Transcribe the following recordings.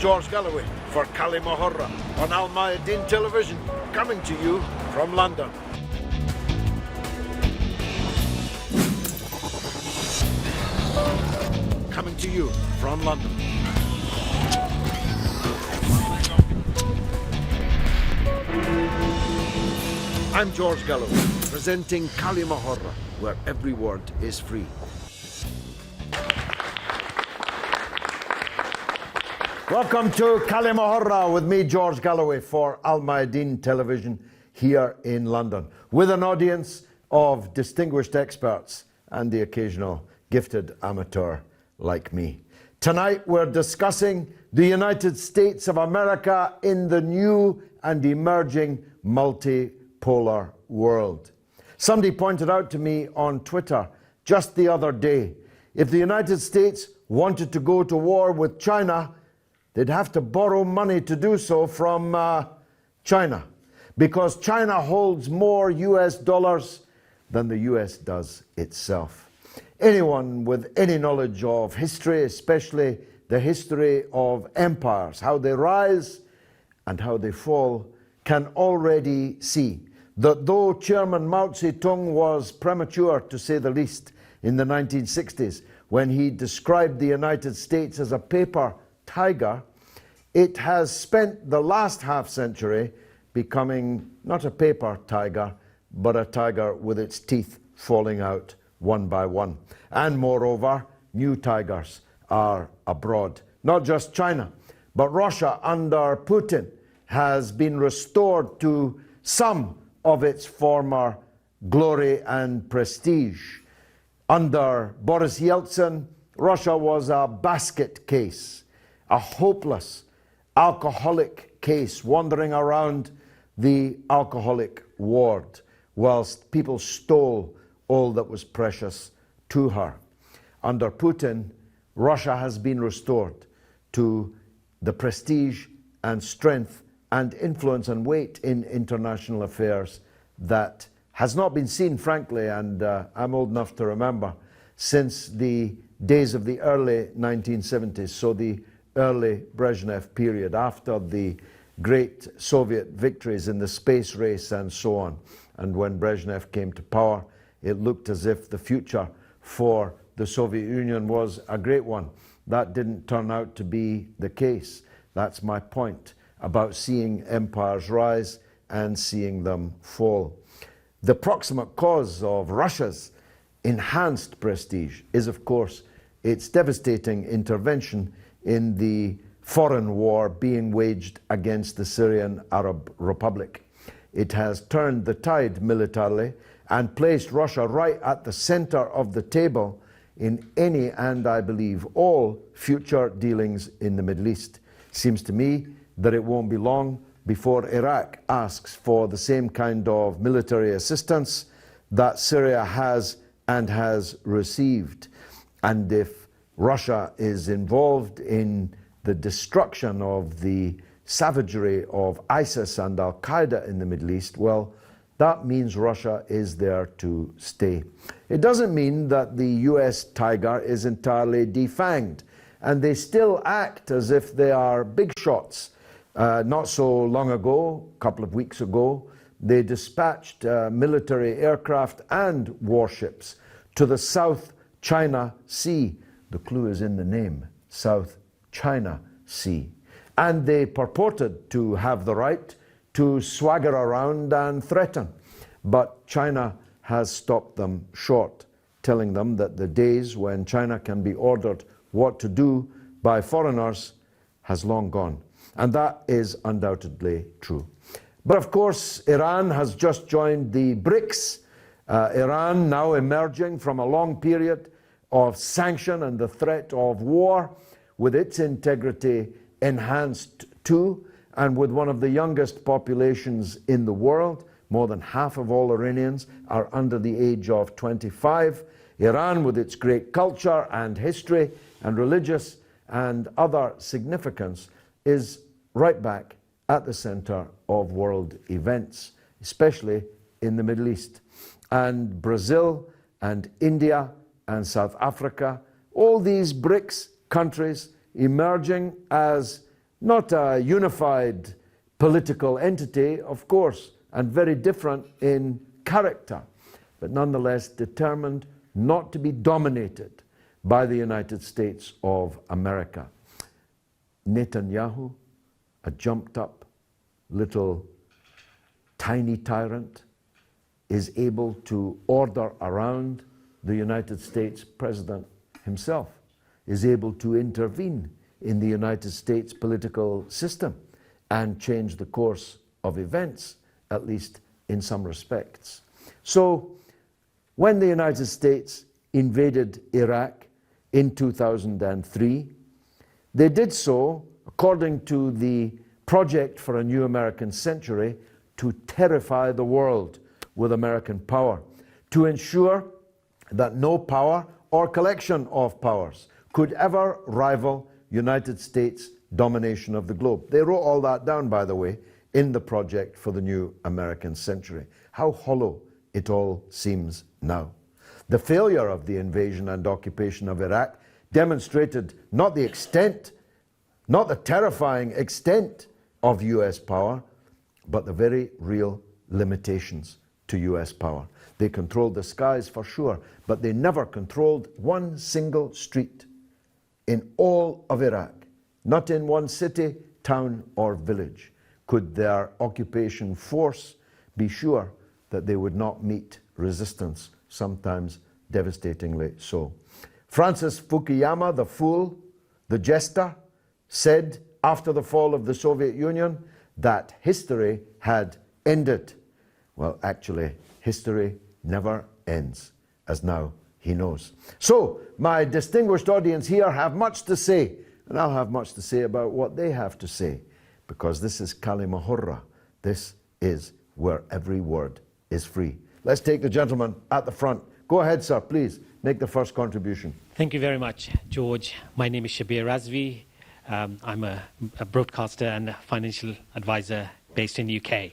George Galloway for كلمة on Al Mayadeen Television, coming to you from London. Coming to you from London. I'm George Galloway, presenting كلمة where every word is free. Welcome to كلمة with me, George Galloway, for Al Mayadeen Television here in London, with an audience of distinguished experts and the occasional gifted amateur like me. Tonight we're discussing the United States of America in the new and emerging multipolar world. Somebody pointed out to me on Twitter just the other day, if the United States wanted to go to war with China, they'd have to borrow money to do so from China, because China holds more US dollars than the US does itself. Anyone with any knowledge of history, especially the history of empires, how they rise and how they fall, can already see that though Chairman Mao Zedong was premature, to say the least, in the 1960s, when he described the United States as a paper tiger, it has spent the last half century becoming not a paper tiger, but a tiger with its teeth falling out one by one. And moreover, new tigers are abroad. Not just China, but Russia under Putin has been restored to some of its former glory and prestige. Under Boris Yeltsin, Russia was a basket case, a hopeless alcoholic case wandering around the alcoholic ward whilst people stole all that was precious to her. Under Putin, Russia has been restored to the prestige and strength and influence and weight in international affairs that has not been seen, frankly, and I'm old enough to remember, since the days of the early 1970s, so the early Brezhnev period, after the great Soviet victories in the space race and so on. And when Brezhnev came to power, it looked as if the future for the Soviet Union was a great one. That didn't turn out to be the case. That's my point about seeing empires rise and seeing them fall. The proximate cause of Russia's enhanced prestige is, of course, its devastating intervention in the foreign war being waged against the Syrian Arab Republic. It has turned the tide militarily and placed Russia right at the center of the table in any, and I believe all, future dealings in the Middle East. Seems to me that it won't be long before Iraq asks for the same kind of military assistance that Syria has and has received. And if Russia is involved in the destruction of the savagery of ISIS and Al-Qaeda in the Middle East, well, that means Russia is there to stay. It doesn't mean that the US tiger is entirely defanged, and they still act as if they are big shots. Not so long ago, a couple of weeks ago, they dispatched military aircraft and warships to the South China Sea. The clue is in the name, South China Sea. And they purported to have the right to swagger around and threaten. But China has stopped them short, telling them that the days when China can be ordered what to do by foreigners has long gone. And that is undoubtedly true. But of course, Iran has just joined the BRICS. Iran now emerging from a long period of sanction and the threat of war, with its integrity enhanced too, and with one of the youngest populations in the world. More than half of all Iranians are under the age of 25. Iran, with its great culture and history and religious and other significance, is right back at the center of world events, especially in the Middle East. And Brazil and India and South Africa, all these BRICS countries emerging as Not a unified political entity, of course, and very different in character, but nonetheless determined not to be dominated by the United States of America. Netanyahu, a jumped up little tiny tyrant, is able to order around the United States president himself, is able to intervene in the United States political system and change the course of events, at least in some respects. So when the United States invaded Iraq in 2003, they did so, according to the Project for a New American Century, to terrify the world with American power, to ensure that no power or collection of powers could ever rival United States domination of the globe. They wrote all that down, by the way, in the Project for the New American Century. How hollow it all seems now. The failure of the invasion and occupation of Iraq demonstrated not the extent, not the terrifying extent of US power, but the very real limitations to US power. They controlled the skies for sure, but they never controlled one single street in all of Iraq. Not in one city, town, or village could their occupation force be sure that they would not meet resistance, sometimes devastatingly so. Francis Fukuyama, the fool, the jester, said after the fall of the Soviet Union that history had ended. Well, actually, history never ends, as now he knows. So, my distinguished audience here have much to say, and I'll have much to say about what they have to say, because this is كلمة حرة. This is where every word is free. Let's take the gentleman at the front. Go ahead, sir, please. Make the first contribution. Thank you very much, George. My name is Shabir Razvi. I'm a broadcaster and a financial advisor based in the UK.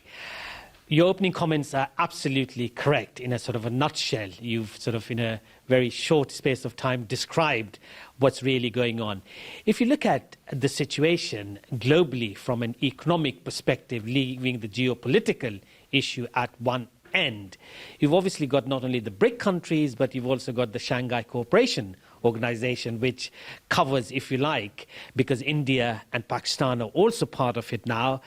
Your opening comments are absolutely correct. In a sort of a nutshell, you've sort of in a very short space of time described what's really going on. If you look at the situation globally from an economic perspective, leaving the geopolitical issue at one end, you've obviously got not only the BRIC countries, but you've also got the Shanghai Cooperation Organization, which covers, if you like, because India and Pakistan are also part of it now,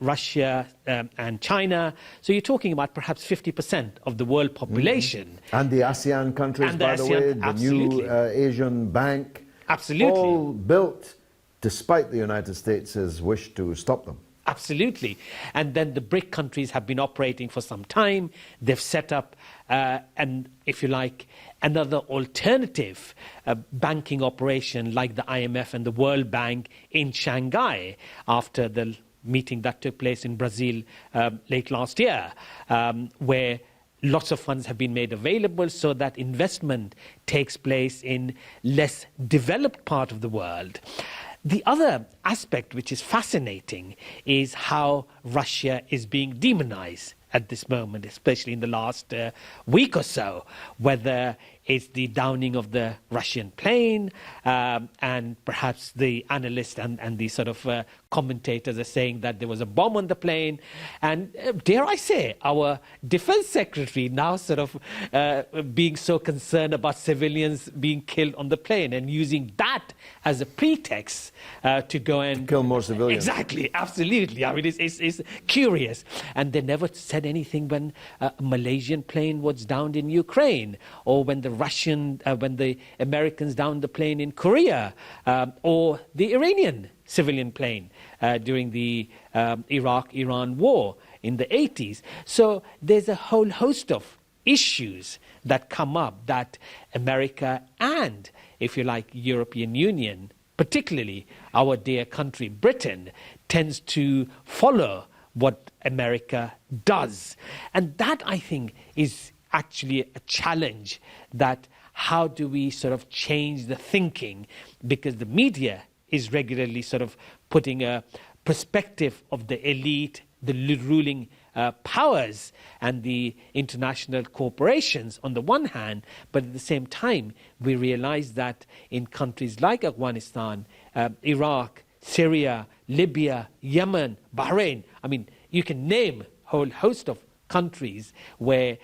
Russia and China. So you're talking about perhaps 50% of the world population. And the ASEAN countries, by the way, the new Asian Bank. Absolutely. All built despite the United States' wish to stop them. Absolutely. And then the BRIC countries have been operating for some time. They've set up, and if you like, another alternative banking operation like the IMF and the World Bank in Shanghai after the meeting that took place in Brazil late last year, where lots of funds have been made available so that investment takes place in less developed part of the world. The other aspect which is fascinating is how Russia is being demonized at this moment, especially in the last week or so, whether it's the downing of the Russian plane, and perhaps the analysts and the sort of commentators are saying that there was a bomb on the plane. And dare I say, our defense secretary now sort of being so concerned about civilians being killed on the plane and using that as a pretext to go and kill more civilians. Exactly, absolutely. I mean, it's curious. And they never said anything when a Malaysian plane was downed in Ukraine, or when the when the Americans downed the plane in Korea, or the Iranian civilian plane during the Iraq-Iran war in the 80s. So there's a whole host of issues that come up that America and, if you like, European Union, particularly our dear country Britain, tends to follow what America does. And that, I think, is actually a challenge, that how do we sort of change the thinking, because the media is regularly sort of putting a perspective of the elite, the ruling powers and the international corporations on the one hand, but at the same time we realize that in countries like Afghanistan, Iraq, Syria, Libya, Yemen, Bahrain. I mean, you can name a whole host of countries where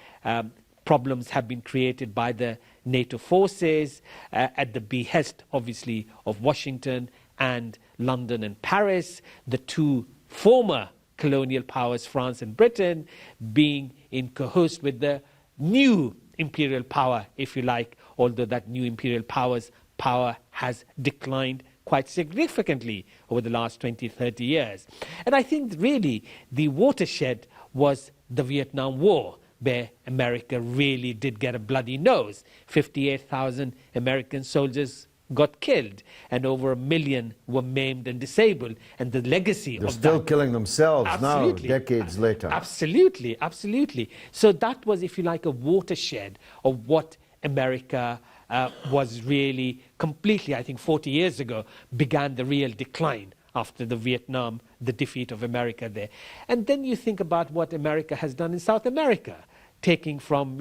problems have been created by the NATO forces at the behest, obviously, of Washington and London and Paris, the two former colonial powers, France and Britain, being in cahoots with the new imperial power, if you like, although that new imperial power has declined quite significantly over the last 20, 30 years. And I think really the watershed was the Vietnam War, where America really did get a bloody nose. 58,000 American soldiers got killed, and over 1 million were maimed and disabled. And the legacy They're of still that, killing themselves absolutely, now, decades later. Absolutely, absolutely. So that was, if you like, a watershed of what America was really completely, I think 40 years ago, began the real decline after the Vietnam, the defeat of America there. And then you think about what America has done in South America, taking from,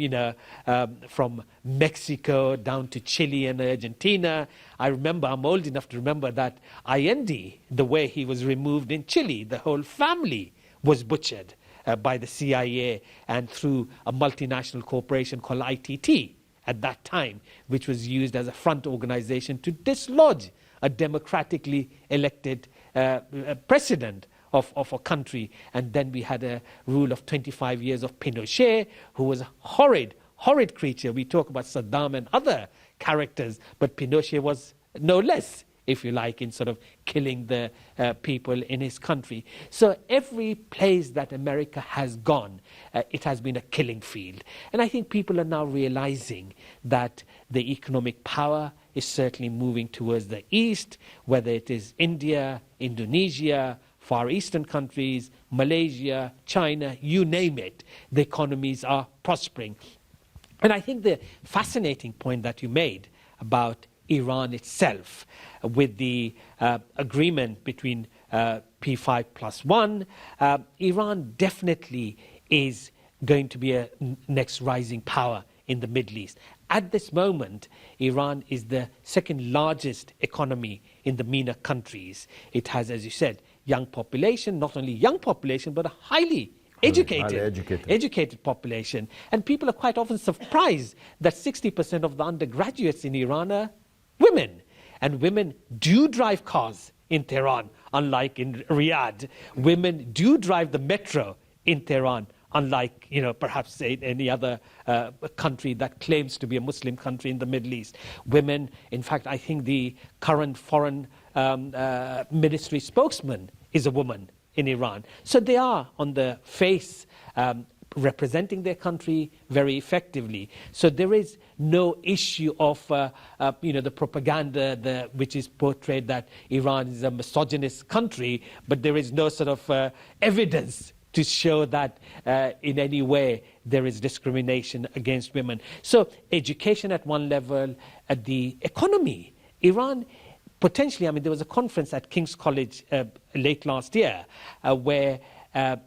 from Mexico down to Chile and Argentina. I remember, I'm old enough to remember that Allende, the way he was removed in Chile, the whole family was butchered by the CIA and through a multinational corporation called ITT at that time, which was used as a front organization to dislodge a democratically elected president of a country. And then we had a rule of 25 years of Pinochet, who was a horrid creature. We talk about Saddam and other characters, but Pinochet was no less, if you like, in sort of killing the people in his country. So every place that America has gone, it has been a killing field. And I think people are now realizing that the economic power is certainly moving towards the east, whether it is India, Indonesia, Far Eastern countries, Malaysia, China, you name it. The economies are prospering. And I think the fascinating point that you made about Iran itself, with the agreement between P5+1, Iran definitely is going to be a next rising power in the Middle East. At this moment, Iran is the second largest economy in the MENA countries. It has, as you said, young population, not only young population, but a highly educated population. And people are quite often surprised that 60% of the undergraduates in Iran are women. And women do drive cars in Tehran, unlike in Riyadh. Women do drive the metro in Tehran, unlike, perhaps any other country that claims to be a Muslim country in the Middle East. Women, in fact, I think the current foreign ministry spokesman is a woman in Iran. So they are on the face representing their country very effectively. So there is no issue of the propaganda which is portrayed that Iran is a misogynist country, but there is no sort of evidence to show that in any way there is discrimination against women. So education at one level, at the economy, Iran potentially, there was a conference at King's College late last year where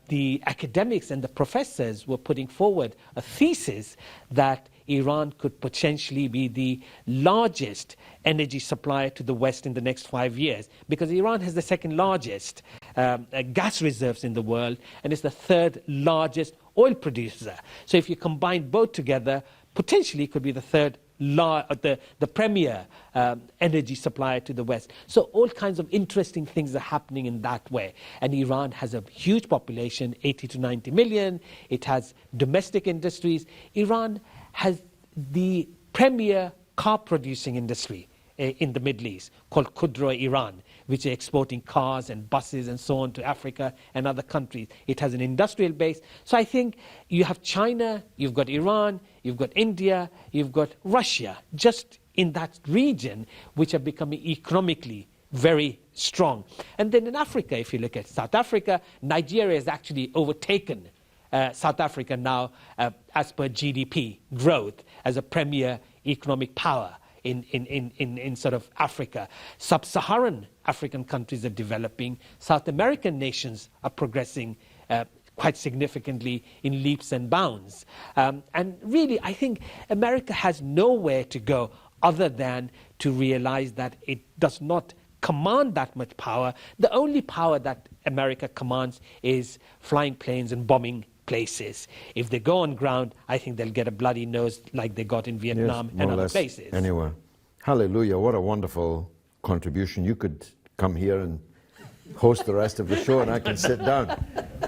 the academics and the professors were putting forward a thesis that Iran could potentially be the largest energy supplier to the West in the next 5 years, because Iran has the second largest gas reserves in the world, and it's the third largest oil producer. So if you combine both together, potentially it could be the third the premier energy supplier to the West. So all kinds of interesting things are happening in that way. And Iran has a huge population, 80 to 90 million. It has domestic industries. Iran has the premier car producing industry in the Middle East, called Kudro Iran, which are exporting cars and buses and so on to Africa and other countries. It has an industrial base. So I think you have China, you've got Iran, you've got India, you've got Russia, just in that region, which are becoming economically very strong. And then in Africa, if you look at South Africa, Nigeria has actually overtaken South Africa now as per GDP growth as a premier economic power in sort of Africa. Sub-Saharan African countries are developing. South American nations are progressing quite significantly in leaps and bounds. And really, I think America has nowhere to go other than to realize that it does not command that much power. The only power that America commands is flying planes and bombing places. If they go on ground, I think they'll get a bloody nose like they got in Vietnam Yes, and more or other less places. Anywhere. Hallelujah, what a wonderful contribution. You could come here and host the rest of the show and I can sit down.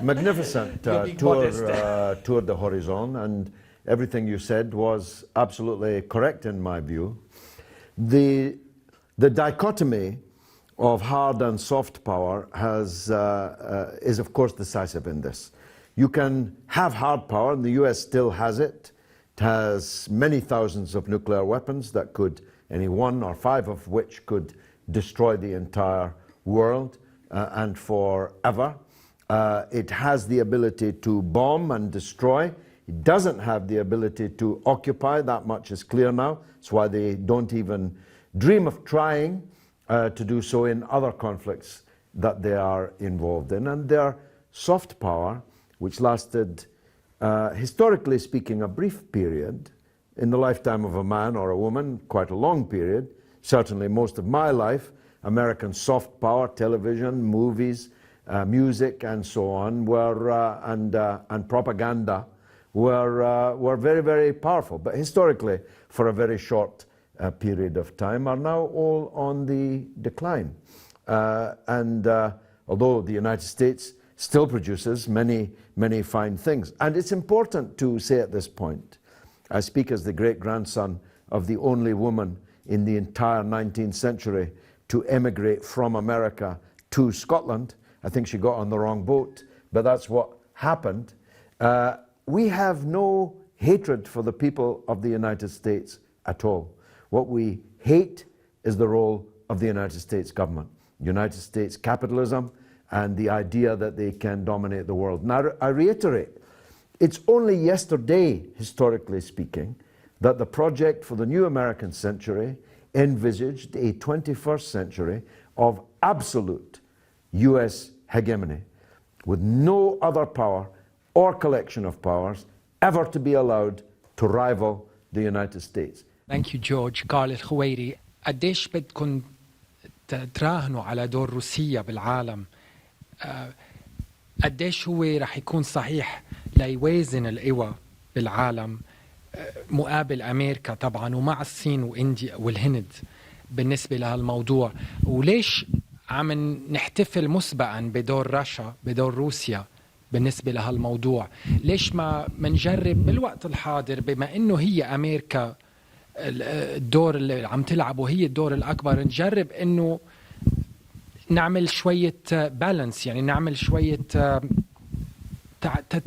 Magnificent tour de horizon, and everything you said was absolutely correct in my view. The dichotomy of hard and soft power is of course decisive in this. You can have hard power, and the US still has it. It has many thousands of nuclear weapons that could, any one or five of which could destroy the entire world and forever. It has the ability to bomb and destroy. It doesn't have the ability to occupy. That much is clear now. That's why they don't even dream of trying to do so in other conflicts that they are involved in. And their soft power, which lasted, historically speaking, a brief period, in the lifetime of a man or a woman, quite a long period, certainly most of my life, American soft power, television, movies, music, and so on, and propaganda were very, very powerful. But historically, for a very short period of time, are now all on the decline. Although the United States still produces many, many fine things. And it's important to say at this point, I speak as the great-grandson of the only woman in the entire 19th century to emigrate from America to Scotland. I think she got on the wrong boat, but that's what happened. We have no hatred for the people of the United States at all. What we hate is the role of the United States government, United States capitalism, and the idea that they can dominate the world. Now, I reiterate, it's only yesterday, historically speaking, that the project for the new American century envisaged a 21st century of absolute US hegemony, with no other power or collection of powers ever to be allowed to rival the United States. Thank you, George. قال الخويري قديش بدكم تراهنوا على دور روسيا بالعالم؟ قديش هو رح يكون صحيح ليوازن القوى بالعالم مقابل أمريكا طبعا ومع الصين وإنديا والهند بالنسبة لهالموضوع، وليش عم نحتفل مسبقا بدور رشا بدور روسيا بالنسبة لهالموضوع؟ ليش ما منجرب بالوقت الحاضر بما إنه هي أمريكا الدور اللي عم تلعبه هي الدور الأكبر، نجرب إنه نعمل شوية بالانس، يعني نعمل شوية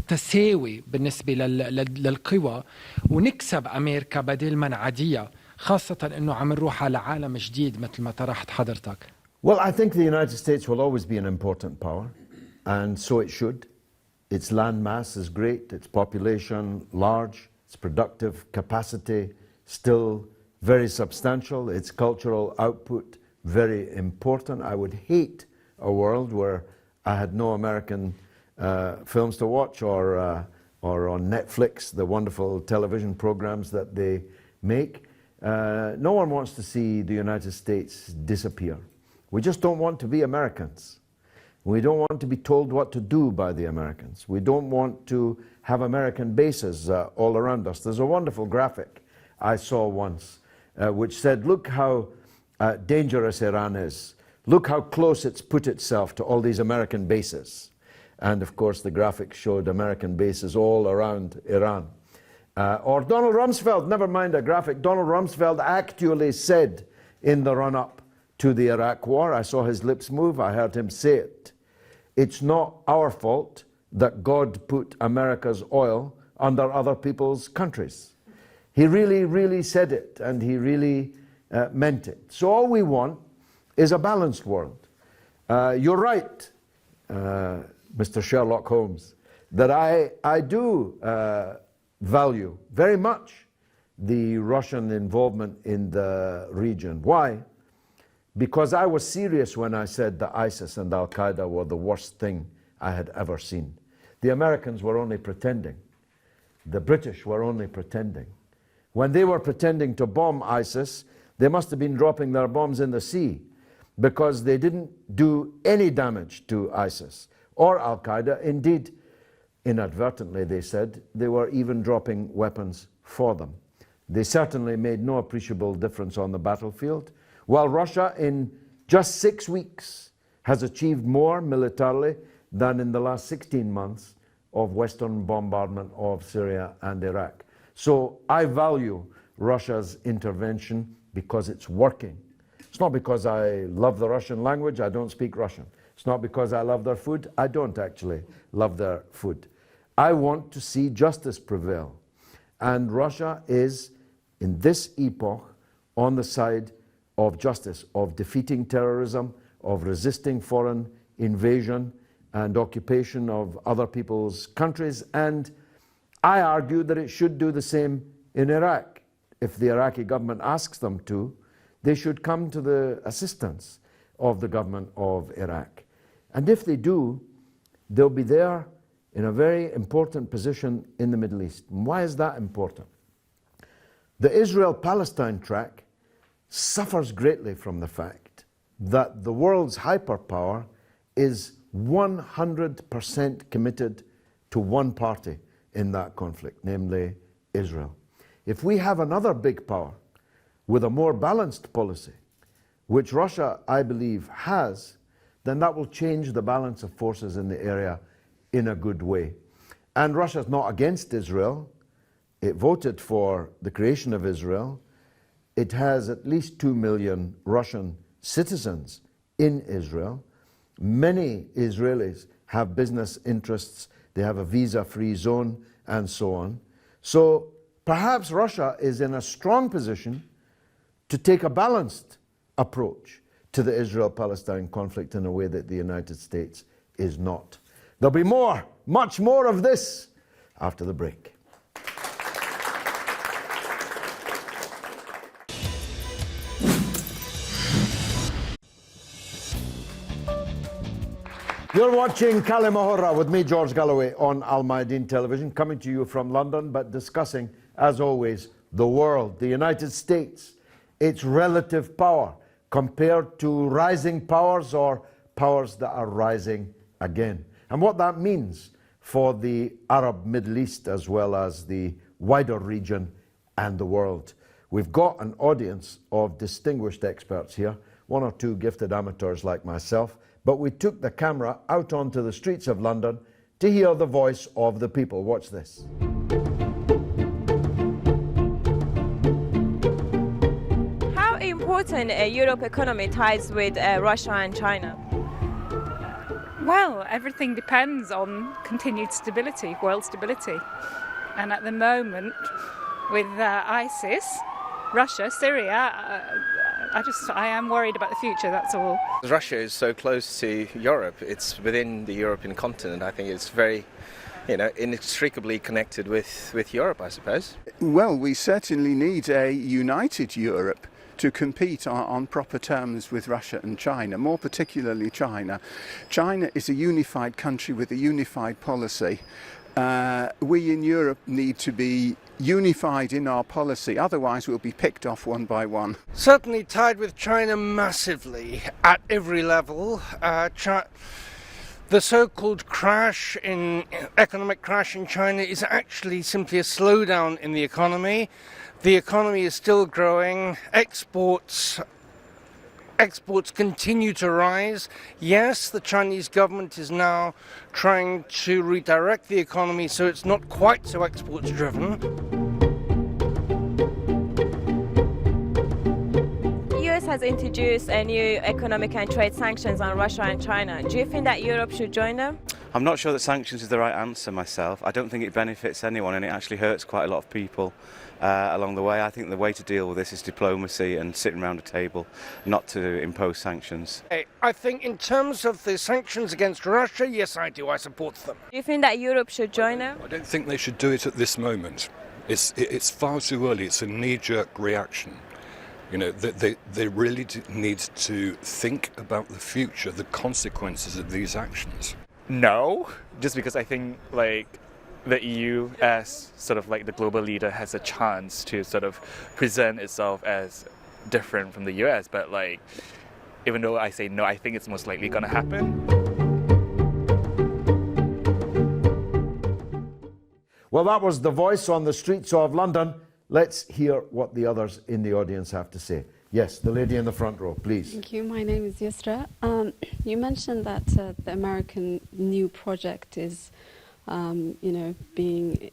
تساوي بالنسبة للقوى ونكسب أمريكا بدل ما نعاديها، خاصة إنه عم نروح على عالم جديد مثل ما طرحت حضرتك. Well, I think the United States will always be an important power, and so it should. Its land mass is great, its population large, its productive capacity still very substantial, its cultural output very important. I would hate a world where I had no American films to watch or on Netflix, the wonderful television programs that they make. No one wants to see the United States disappear. We just don't want to be Americans. We don't want to be told what to do by the Americans. We don't want to have American bases all around us. There's a wonderful graphic I saw once which said, look how dangerous Iran is. Look how close it's put itself to all these American bases. And of course the graphic showed American bases all around Iran. Or Donald Rumsfeld, never mind a graphic, Donald Rumsfeld actually said in the run-up to the Iraq war, I saw his lips move, I heard him say it, it's not our fault that God put America's oil under other people's countries. He really, really said it, and he really meant it. So all we want is a balanced world. You're right, Mr. Sherlock Holmes, that I do value very much the Russian involvement in the region. Why? Because I was serious when I said that ISIS and Al-Qaeda were the worst thing I had ever seen. The Americans were only pretending. The British were only pretending. When they were pretending to bomb ISIS, they must have been dropping their bombs in the sea. because they didn't do any damage to ISIS or Al-Qaeda. Indeed, inadvertently, they said, they were even dropping weapons for them. They certainly made no appreciable difference on the battlefield, while Russia, in just 6 weeks, has achieved more militarily than in the last 16 months of Western bombardment of Syria and Iraq. So I value Russia's intervention because it's working. It's not because I love the Russian language, I don't speak Russian. It's not because I love their food, I don't actually love their food. I want to see justice prevail. And Russia is, in this epoch, on the side of justice, of defeating terrorism, of resisting foreign invasion and occupation of other people's countries. And I argue that it should do the same in Iraq. If the Iraqi government asks them to, they should come to the assistance of the government of Iraq. And if they do, they'll be there in a very important position in the Middle East. And why is that important? The Israel-Palestine track suffers greatly from the fact that the world's hyperpower is 100% committed to one party in that conflict, namely Israel. If we have another big power with a more balanced policy, which Russia, I believe, has, then that will change the balance of forces in the area in a good way. And Russia's not against Israel. It voted for the creation of Israel. It has at least 2 million Russian citizens in Israel. Many Israelis have business interests. They have a visa-free zone and so on. So perhaps Russia is in a strong position to take a balanced approach to the Israel-Palestine conflict in a way that the United States is not. There'll be more, much more of this after the break. You're watching كلمة with me, George Galloway, on Al Mayadeen Television, coming to you from London, but discussing, as always, the world, the United States, its relative power compared to rising powers or powers that are rising again, and what that means for the Arab Middle East as well as the wider region and the world. We've got an audience of distinguished experts here, one or two gifted amateurs like myself, but we took the camera out onto the streets of London to hear the voice of the people. Watch this. How important Europe economy ties with Russia and China? Well, everything depends on continued stability, world stability. And at the moment, with ISIS, Russia, Syria, I am worried about the future, that's all. Russia is so close to Europe, it's within the European continent. I think it's very, inextricably connected with Europe, I suppose. Well, we certainly need a united Europe to compete on proper terms with Russia and China, more particularly China. China is a unified country with a unified policy. We in Europe need to be unified in our policy, otherwise we'll be picked off one by one. Certainly tied with China massively at every level. The so-called economic crash in China is actually simply a slowdown in the economy. The economy is still growing. Exports continue to rise. Yes, the Chinese government is now trying to redirect the economy so it's not quite so exports driven. The US has introduced a new economic and trade sanctions on Russia and China. Do you think that Europe should join them? I'm not sure that sanctions is the right answer myself. I don't think it benefits anyone, and it actually hurts quite a lot of people along the way. I think the way to deal with this is diplomacy and sitting around a table, not to impose sanctions. I think in terms of the sanctions against Russia, yes I do, I support them. Do you think that Europe should join them? I don't think they should do it at this moment. It's far too early, it's a knee-jerk reaction. They really need to think about the future, the consequences of these actions. No, just because I think the EU as sort of the global leader has a chance to sort of present itself as different from the US, but even though I say no, I think it's most likely going to happen. Well, that was the voice on the streets of London. Let's hear what the others in the audience have to say. Yes, the lady in the front row, please. Thank you. My name is Yusra. You mentioned that the American new project is, being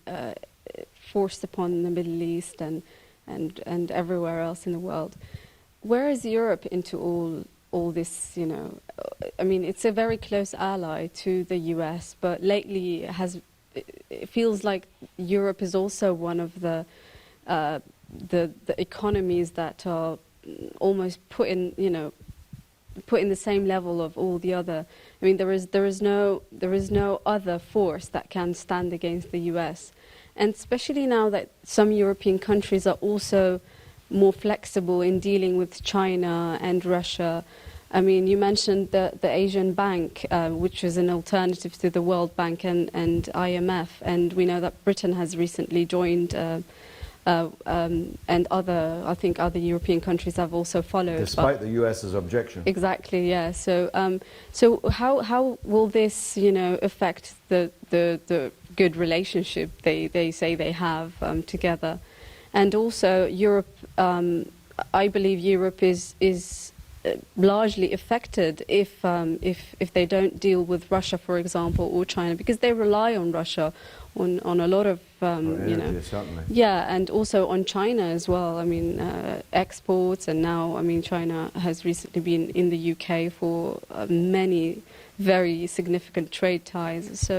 forced upon the Middle East and everywhere else in the world. Where is Europe into all this? I mean, it's a very close ally to the US, but lately it feels like Europe is also one of the economies that are almost put in the same level of all the other. I mean, there is no other force that can stand against the US, and especially now that some European countries are also more flexible in dealing with China and Russia. I mean, you mentioned the Asian Bank, which is an alternative to the World Bank and IMF, and we know that Britain has recently joined, and I think other European countries have also followed. Despite the US's objection. Exactly, yeah. So how will this, affect the good relationship they say they have together, and also Europe? I believe Europe is largely affected if they don't deal with Russia, for example, or China, because they rely on Russia on a lot of energy, certainly. Yeah, and also on China as well. I mean, exports, and now, I mean, China has recently been in the UK for many very significant trade ties.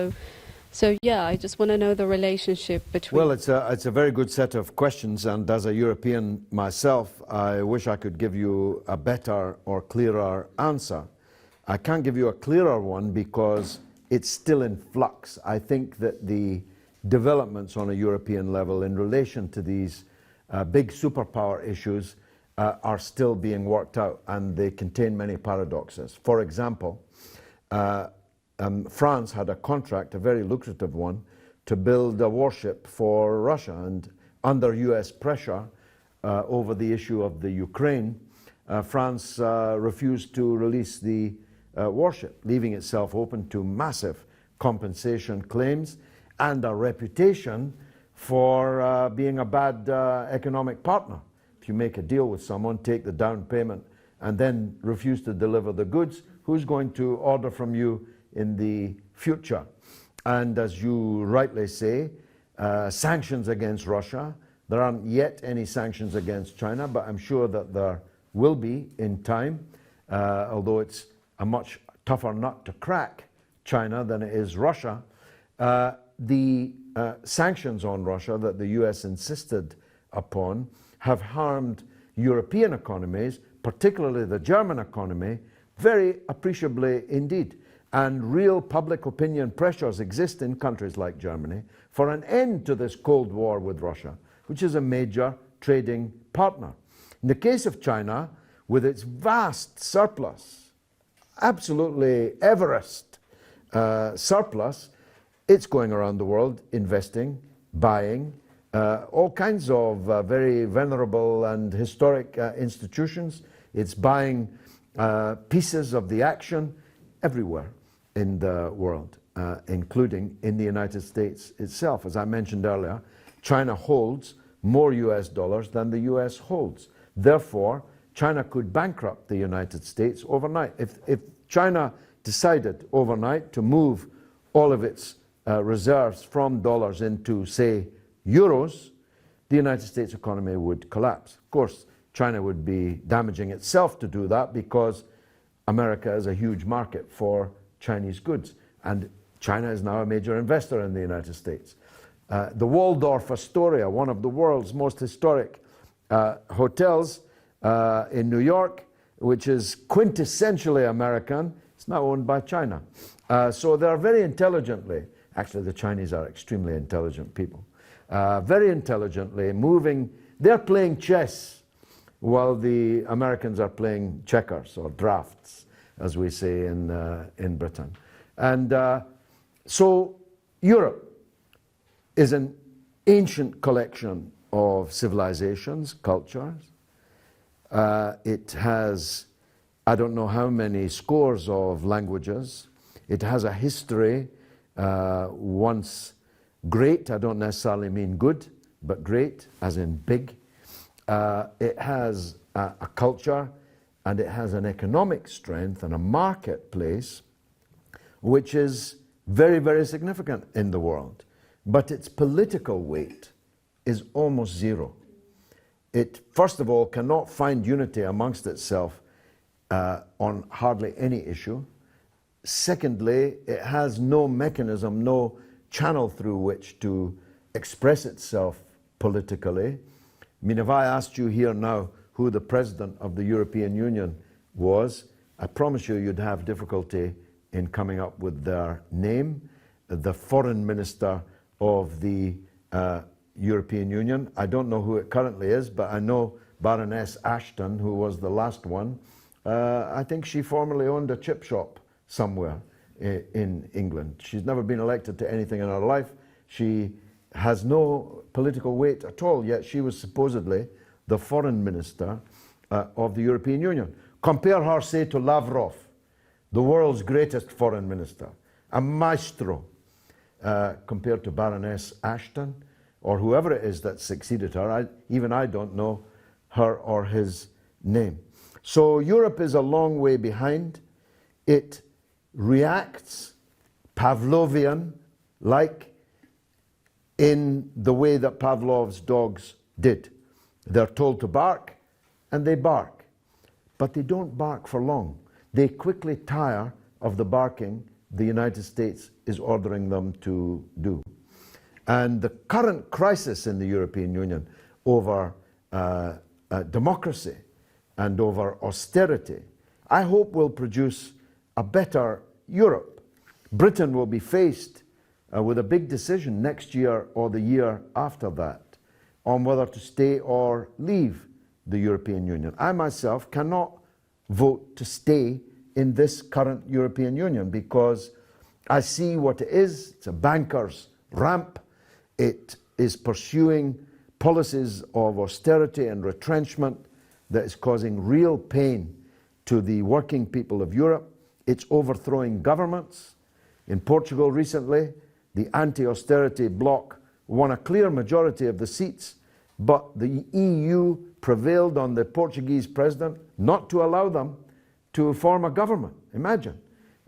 So yeah, I just want to know the relationship between. Well, it's a very good set of questions, and as a European myself, I wish I could give you a better or clearer answer. I can't give you a clearer one because it's still in flux. I think that the developments on a European level in relation to these big superpower issues are still being worked out, and they contain many paradoxes. For example, France had a contract, a very lucrative one, to build a warship for Russia, and under US pressure over the issue of the Ukraine, France refused to release the warship, leaving itself open to massive compensation claims and a reputation for being a bad economic partner. If you make a deal with someone, take the down payment, and then refuse to deliver the goods, who's going to order from you in the future? And as you rightly say, sanctions against Russia. There aren't yet any sanctions against China, but I'm sure that there will be in time, although it's a much tougher nut to crack, China, than it is Russia. The sanctions on Russia that the US insisted upon have harmed European economies, particularly the German economy, very appreciably indeed. And real public opinion pressures exist in countries like Germany for an end to this Cold War with Russia, which is a major trading partner. In the case of China, with its vast surplus, absolutely Everest surplus, it's going around the world investing, buying all kinds of very venerable and historic institutions. It's buying pieces of the action everywhere in the world, including in the United States itself. As I mentioned earlier, China holds more US dollars than the US holds. Therefore, China could bankrupt the United States overnight. If China decided overnight to move all of its reserves from dollars into, say, euros, the United States economy would collapse. Of course, China would be damaging itself to do that because America is a huge market for Chinese goods, and China is now a major investor in the United States. The Waldorf Astoria, one of the world's most historic hotels in New York, which is quintessentially American, it's now owned by China. So they're very intelligently, actually the Chinese are extremely intelligent people, very intelligently moving, they're playing chess while the Americans are playing checkers or drafts, as we say in Britain. And so Europe is an ancient collection of civilizations, cultures. It has I don't know how many scores of languages. It has a history, once great. I don't necessarily mean good, but great, as in big. It has a culture, and it has an economic strength and a marketplace which is very, very significant in the world. But its political weight is almost zero. It, first of all, cannot find unity amongst itself on hardly any issue. Secondly, it has no mechanism, no channel through which to express itself politically. I mean, if I asked you here now who the president of the European Union was, I promise you you'd have difficulty in coming up with their name. The foreign minister of the European Union, I don't know who it currently is, but I know Baroness Ashton, who was the last one. I think she formerly owned a chip shop somewhere in England. She's never been elected to anything in her life. She has no political weight at all, yet she was supposedly the foreign minister of the European Union. Compare her, say, to Lavrov, the world's greatest foreign minister, a maestro, compared to Baroness Ashton, or whoever it is that succeeded her. Even I don't know her or his name. So Europe is a long way behind. It reacts Pavlovian, like in the way that Pavlov's dogs did. They're told to bark, and they bark. But they don't bark for long. They quickly tire of the barking the United States is ordering them to do. And the current crisis in the European Union over democracy and over austerity, I hope will produce a better Europe. Britain will be faced with a big decision next year or the year after that on whether to stay or leave the European Union. I myself cannot vote to stay in this current European Union because I see what it is. It's a banker's ramp. It is pursuing policies of austerity and retrenchment that is causing real pain to the working people of Europe. It's overthrowing governments. In Portugal recently, the anti-austerity bloc won a clear majority of the seats, but the EU prevailed on the Portuguese president not to allow them to form a government. Imagine,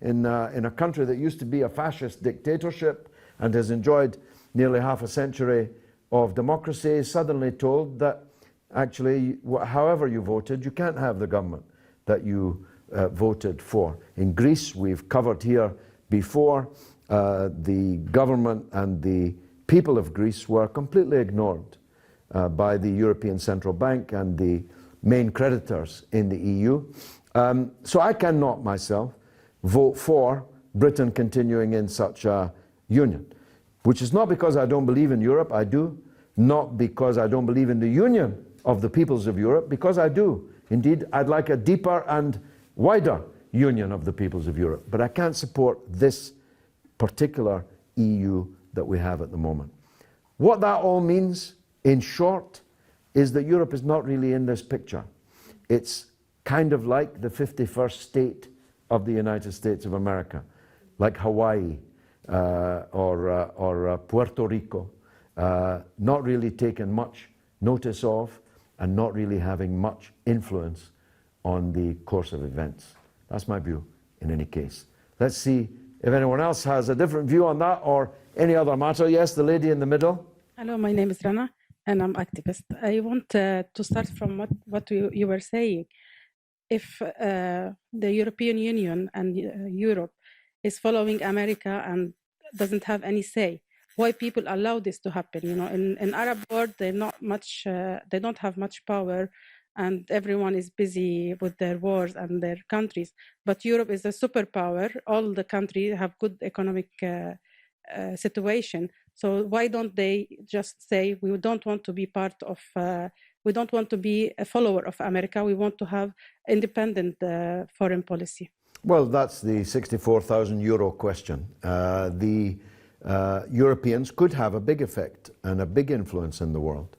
in a country that used to be a fascist dictatorship and has enjoyed nearly half a century of democracy, is suddenly told that actually, however you voted, you can't have the government that you voted for. In Greece, we've covered here before, the government and the people of Greece were completely ignored by the European Central Bank and the main creditors in the EU. So I cannot myself vote for Britain continuing in such a union, which is not because I don't believe in Europe, I do, not because I don't believe in the union of the peoples of Europe, because I do. Indeed, I'd like a deeper and wider union of the peoples of Europe, but I can't support this particular EU that we have at the moment. What that all means, in short, is that Europe is not really in this picture. It's kind of like the 51st state of the United States of America, like Hawaii or Puerto Rico, not really taken much notice of and not really having much influence on the course of events. That's my view in any case. Let's see if anyone else has a different view on that or any other matter. Yes, the lady in the middle. Hello, my name is Rana and I'm activist. I want to start from what you were saying. If the European Union and Europe is following America and doesn't have any say, why people allow this to happen? You know, in Arab world, they're not much. They don't have much power, and everyone is busy with their wars and their countries. But Europe is a superpower. All the countries have good economic situation. So why don't they just say, we don't want to be part of, we don't want to be a follower of America, we want to have independent foreign policy? Well, that's the 64,000 euro question. The Europeans could have a big effect and a big influence in the world.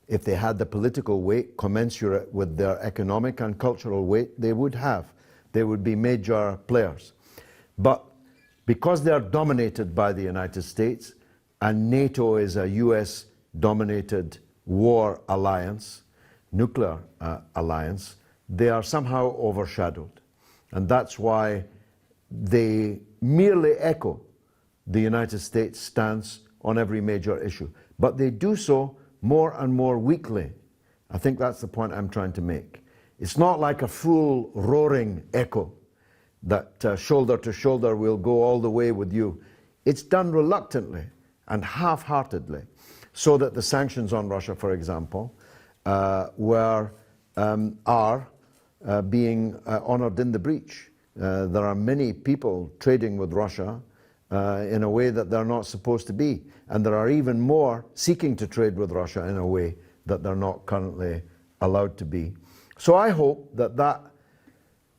if they had the political weight commensurate with their economic and cultural weight, they would have. They would be major players. But because they're dominated by the United States, and NATO is a US-dominated war alliance, nuclear alliance, they are somehow overshadowed. And that's why they merely echo the United States' stance on every major issue. But they do so more and more weakly. I think that's the point I'm trying to make. It's not like a full roaring echo that shoulder to shoulder will go all the way with you. It's done reluctantly and half-heartedly, so that the sanctions on Russia, for example, are being honoured in the breach. There are many people trading with Russia in a way that they're not supposed to be, and there are even more seeking to trade with Russia in a way that they're not currently allowed to be. So I hope that that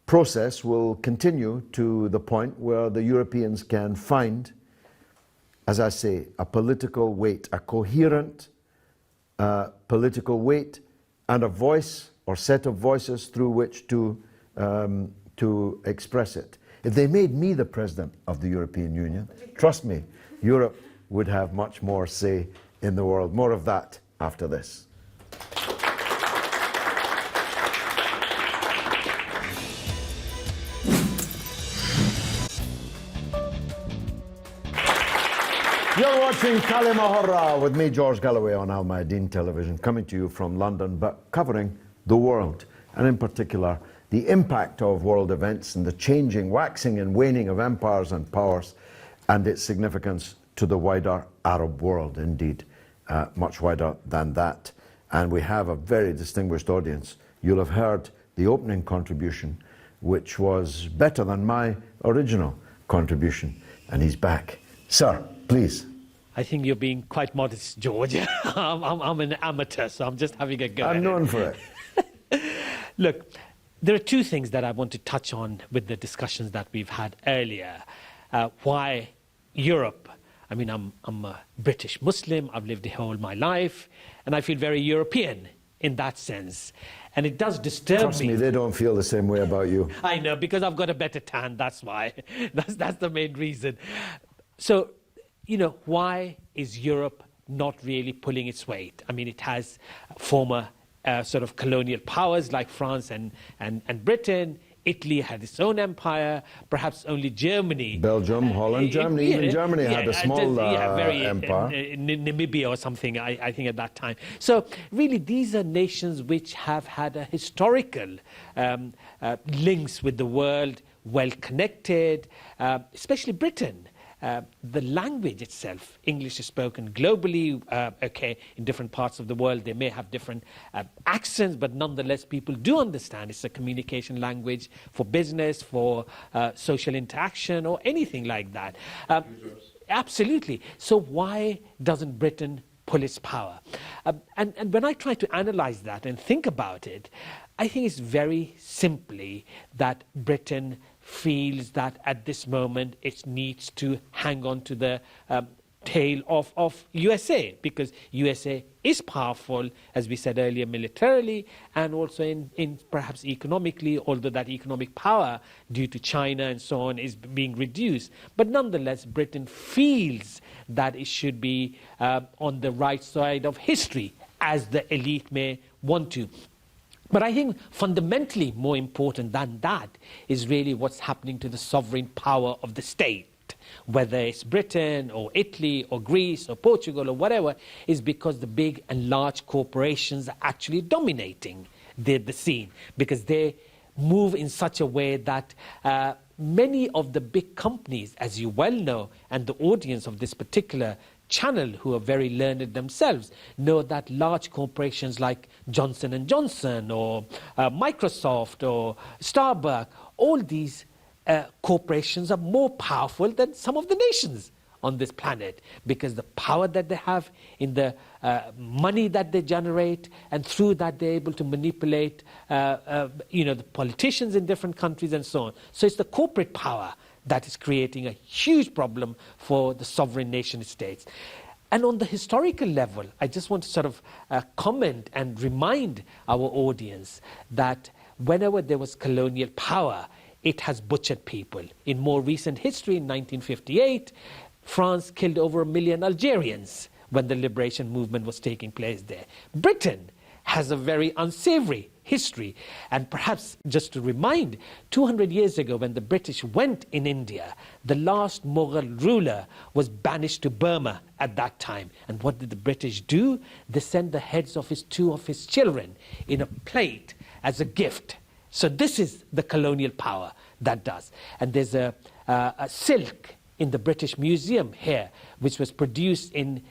process will continue to the point where the Europeans can find, as I say, a political weight, a coherent political weight, and a voice or set of voices through which to express it. If they made me the president of the European Union, trust me, Europe would have much more say in the world. More of that after this. You're watching كلمة حرة with me, George Galloway, on Al Mayadeen Television, coming to you from London, but covering the world, and in particular, the impact of world events and the changing, waxing and waning of empires and powers, and its significance to the wider Arab world, indeed, much wider than that. And we have a very distinguished audience. You'll have heard the opening contribution, which was better than my original contribution, and he's back. Sir, please. I think you're being quite modest, George. I'm an amateur, so I'm just having a go. I'm known for it. Look, there are two things that I want to touch on with the discussions that we've had earlier. Why Europe? I mean, I'm a British Muslim. I've lived here all my life, and I feel very European in that sense. And it does disturb me. Trust me, they don't feel the same way about you. I know, because I've got a better tan, that's why. That's the main reason. So, you know, why is Europe not really pulling its weight? I mean, it has former sort of colonial powers like France and Britain. Italy had its own empire, perhaps only Germany. Belgium, Holland, Germany. Even Germany had a small empire. Namibia or something, I think, at that time. So really, these are nations which have had a historical links with the world, well connected, especially Britain. The language itself, English is spoken globally, in different parts of the world. They may have different accents, but nonetheless, people do understand. It's a communication language for business, for social interaction, or anything like that. Absolutely. So why doesn't Britain pull its power? And when I try to analyze that and think about it, I think it's very simply that Britain feels that at this moment it needs to hang on to the tail of USA, because USA is powerful, as we said earlier, militarily, and also in perhaps economically, although that economic power due to China and so on is being reduced. But nonetheless, Britain feels that it should be on the right side of history, as the elite may want to. But I think fundamentally more important than that is really what's happening to the sovereign power of the state, whether it's Britain or Italy or Greece or Portugal or whatever, is because the big and large corporations are actually dominating the scene, because they move in such a way that many of the big companies, as you well know, and the audience of this particular channel, who are very learned themselves, know that large corporations like Johnson & Johnson or Microsoft or Starbucks, all these corporations are more powerful than some of the nations on this planet, because the power that they have in the money that they generate, and through that they're able to manipulate the politicians in different countries and so on. So it's the corporate power that is creating a huge problem for the sovereign nation states. And on the historical level, I just want to sort of comment and remind our audience that whenever there was colonial power, it has butchered people. In more recent history, in 1958, France killed over 1 million Algerians when the liberation movement was taking place there. Britain has a very unsavory history. And perhaps just to remind, 200 years ago when the British went in India, the last Mughal ruler was banished to Burma at that time. And what did the British do? They sent the heads of two of his children in a plate as a gift. So this is the colonial power that does. And there's a silk in the British Museum here, which was produced in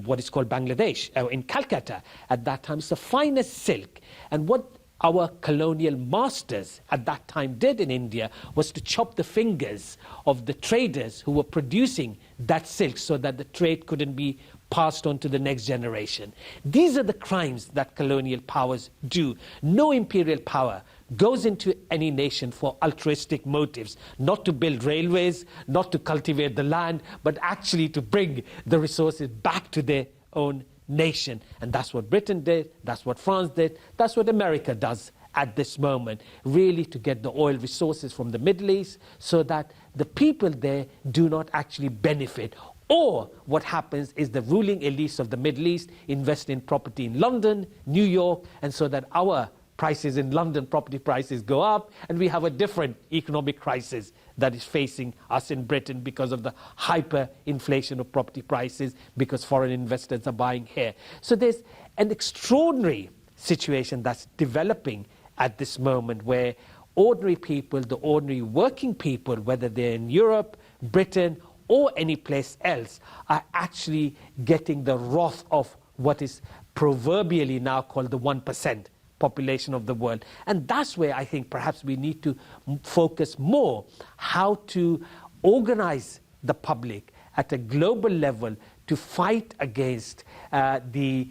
what is called Bangladesh, in Calcutta at that time. It's the finest silk. And what our colonial masters at that time did in India was to chop the fingers of the traders who were producing that silk so that the trade couldn't be passed on to the next generation. These are the crimes that colonial powers do. No imperial power goes into any nation for altruistic motives, not to build railways, not to cultivate the land, but actually to bring the resources back to their own nation. And that's what Britain did, that's what France did, that's what America does at this moment, really to get the oil resources from the Middle East so that the people there do not actually benefit. Or what happens is the ruling elites of the Middle East invest in property in London, New York, and so that our prices in London, property prices go up, and we have a different economic crisis that is facing us in Britain because of the hyperinflation of property prices, because foreign investors are buying here. So there's an extraordinary situation that's developing at this moment where ordinary people, the ordinary working people, whether they're in Europe, Britain, or any place else, are actually getting the wrath of what is proverbially now called the 1% population of the world. And that's where I think perhaps we need to focus more how to organize the public at a global level to fight against the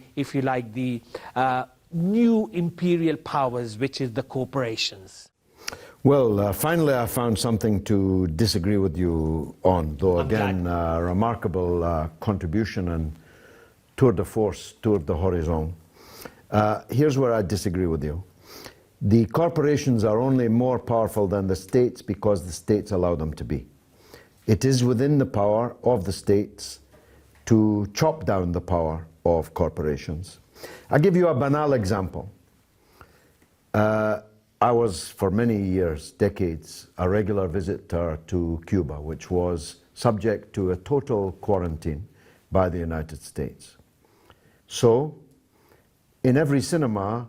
new imperial powers, which is the corporations. Well, finally I found something to disagree with you on, though again, remarkable contribution and tour de force, tour de horizon. Here's where I disagree with you. The corporations are only more powerful than the states because the states allow them to be. It is within the power of the states to chop down the power of corporations. I'll give you a banal example. I was, for many years, decades, a regular visitor to Cuba, which was subject to a total quarantine by the United States. So, in every cinema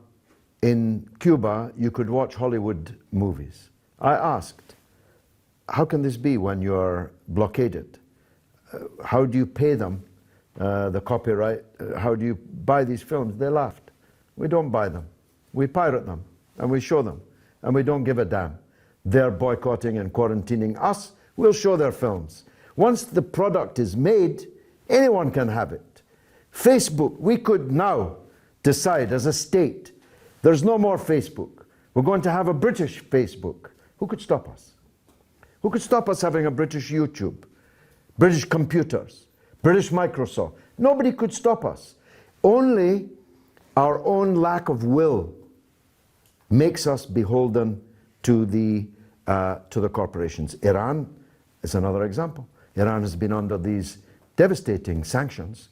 in Cuba, you could watch Hollywood movies. I asked, how can this be when you're blockaded? How do you pay them the copyright? How do you buy these films? They laughed. We don't buy them. We pirate them, and we show them, and we don't give a damn. They're boycotting and quarantining us. We'll show their films. Once the product is made, anyone can have it. Facebook, we could now decide as a state, there's no more Facebook. We're going to have a British Facebook. Who could stop us? Who could stop us having a British YouTube, British computers, British Microsoft? Nobody could stop us. Only our own lack of will makes us beholden to the corporations. Iran is another example. Iran has been under these devastating sanctions,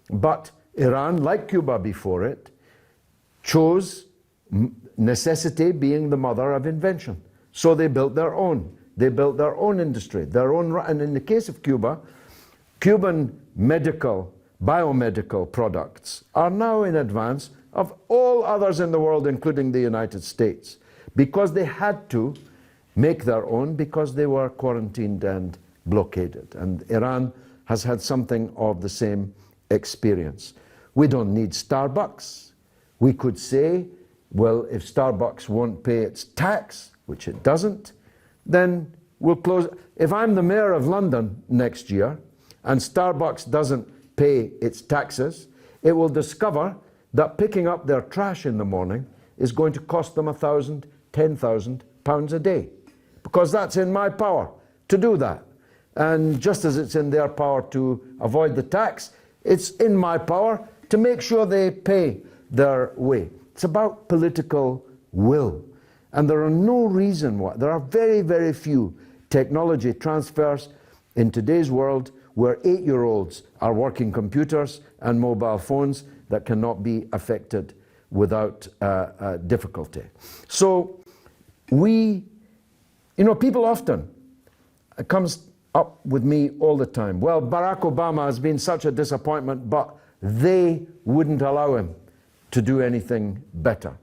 but Iran, like Cuba before it, chose necessity being the mother of invention. So they built their own. They built their own industry, their own. And in the case of Cuba, Cuban biomedical products are now in advance of all others in the world, including the United States, because they had to make their own because they were quarantined and blockaded. And Iran has had something of the same experience. We don't need Starbucks. We could say, well, if Starbucks won't pay its tax, which it doesn't, then we'll close. If I'm the mayor of London next year and Starbucks doesn't pay its taxes, it will discover that picking up their trash in the morning is going to cost them £1,000, £10,000 a day, because that's in my power to do that. And just as it's in their power to avoid the tax, it's in my power to make sure they pay their way. It's about political will. And there are no reason why. There are very, very few technology transfers in today's world where 8-year-olds are working computers and mobile phones that cannot be affected without difficulty. So people often, it comes up with me all the time, well, Barack Obama has been such a disappointment, but they wouldn't allow him to do anything better.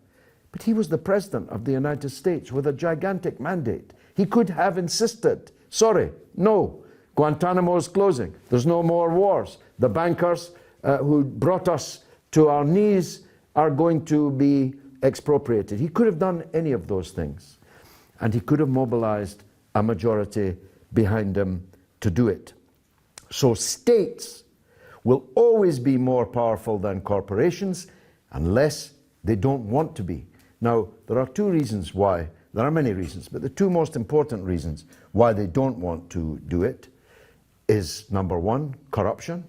But he was the president of the United States with a gigantic mandate. He could have insisted, sorry, no, Guantanamo is closing. There's no more wars. The bankers who brought us to our knees are going to be expropriated. He could have done any of those things. And he could have mobilized a majority behind him to do it. So states will always be more powerful than corporations unless they don't want to be. Now, there are two reasons why. There are many reasons, but the two most important reasons why they don't want to do it is, number one, corruption.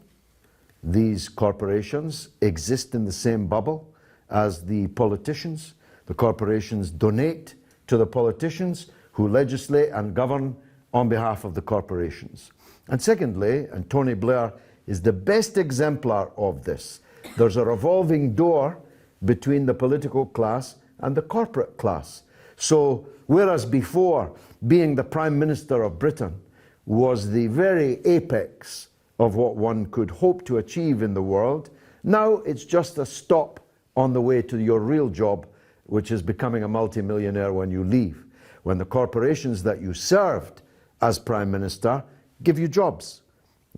These corporations exist in the same bubble as the politicians. The corporations donate to the politicians who legislate and govern on behalf of the corporations. And secondly, and Tony Blair is the best exemplar of this, there's a revolving door between the political class and the corporate class. So whereas before being the Prime Minister of Britain was the very apex of what one could hope to achieve in the world, now it's just a stop on the way to your real job, which is becoming a multimillionaire when you leave, when the corporations that you served as Prime Minister give you jobs,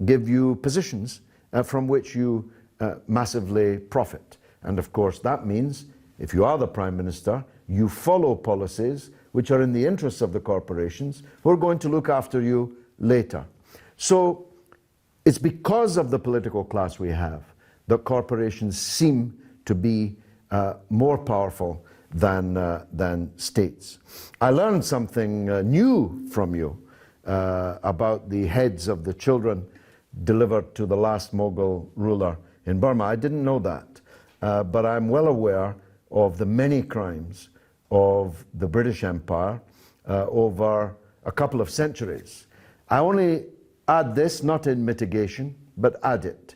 give you positions from which you massively profit. And of course that means if you are the Prime Minister, you follow policies which are in the interests of the corporations who are going to look after you later. So it's because of the political class we have that corporations seem to be more powerful than states. I learned something new from you about the heads of the children delivered to the last Mughal ruler in Burma. I didn't know that, but I'm well aware of the many crimes of the British Empire over a couple of centuries. I only add this, not in mitigation, but add it.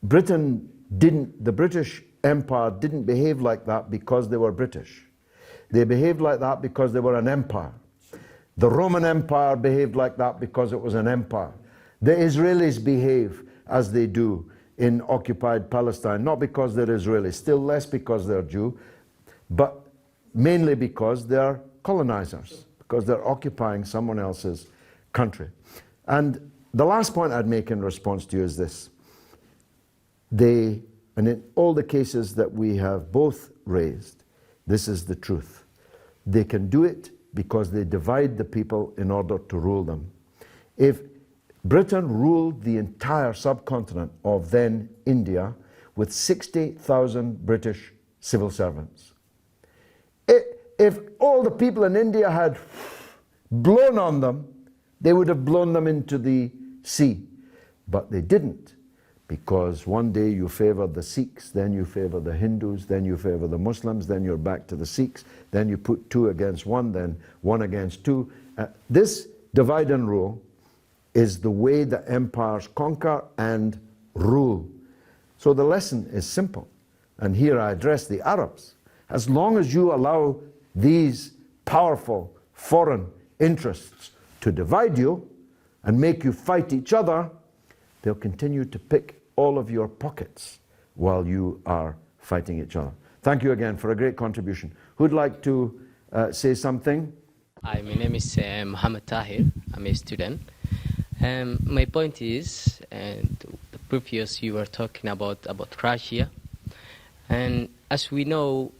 The British Empire didn't behave like that because they were British. They behaved like that because they were an empire. The Roman Empire behaved like that because it was an empire. The Israelis behave as they do in occupied Palestine, not because they're Israeli, still less because they're Jew, but mainly because they're colonizers, because they're occupying someone else's country. And the last point I'd make in response to you is this. And in all the cases that we have both raised, this is the truth. They can do it because they divide the people in order to rule them. If Britain ruled the entire subcontinent of then India with 60,000 British civil servants. If all the people in India had blown on them, they would have blown them into the sea. But they didn't, because one day you favor the Sikhs, then you favor the Hindus, then you favor the Muslims, then you're back to the Sikhs, then you put two against one, then one against two. This divide and rule is the way that empires conquer and rule. So the lesson is simple. And here I address the Arabs. As long as you allow these powerful foreign interests to divide you and make you fight each other, they'll continue to pick all of your pockets while you are fighting each other. Thank you again for a great contribution. Who'd like to say something? Hi, my name is Mohammed Tahir. I'm a student. My point is, the previous you were talking about Russia, and as we know,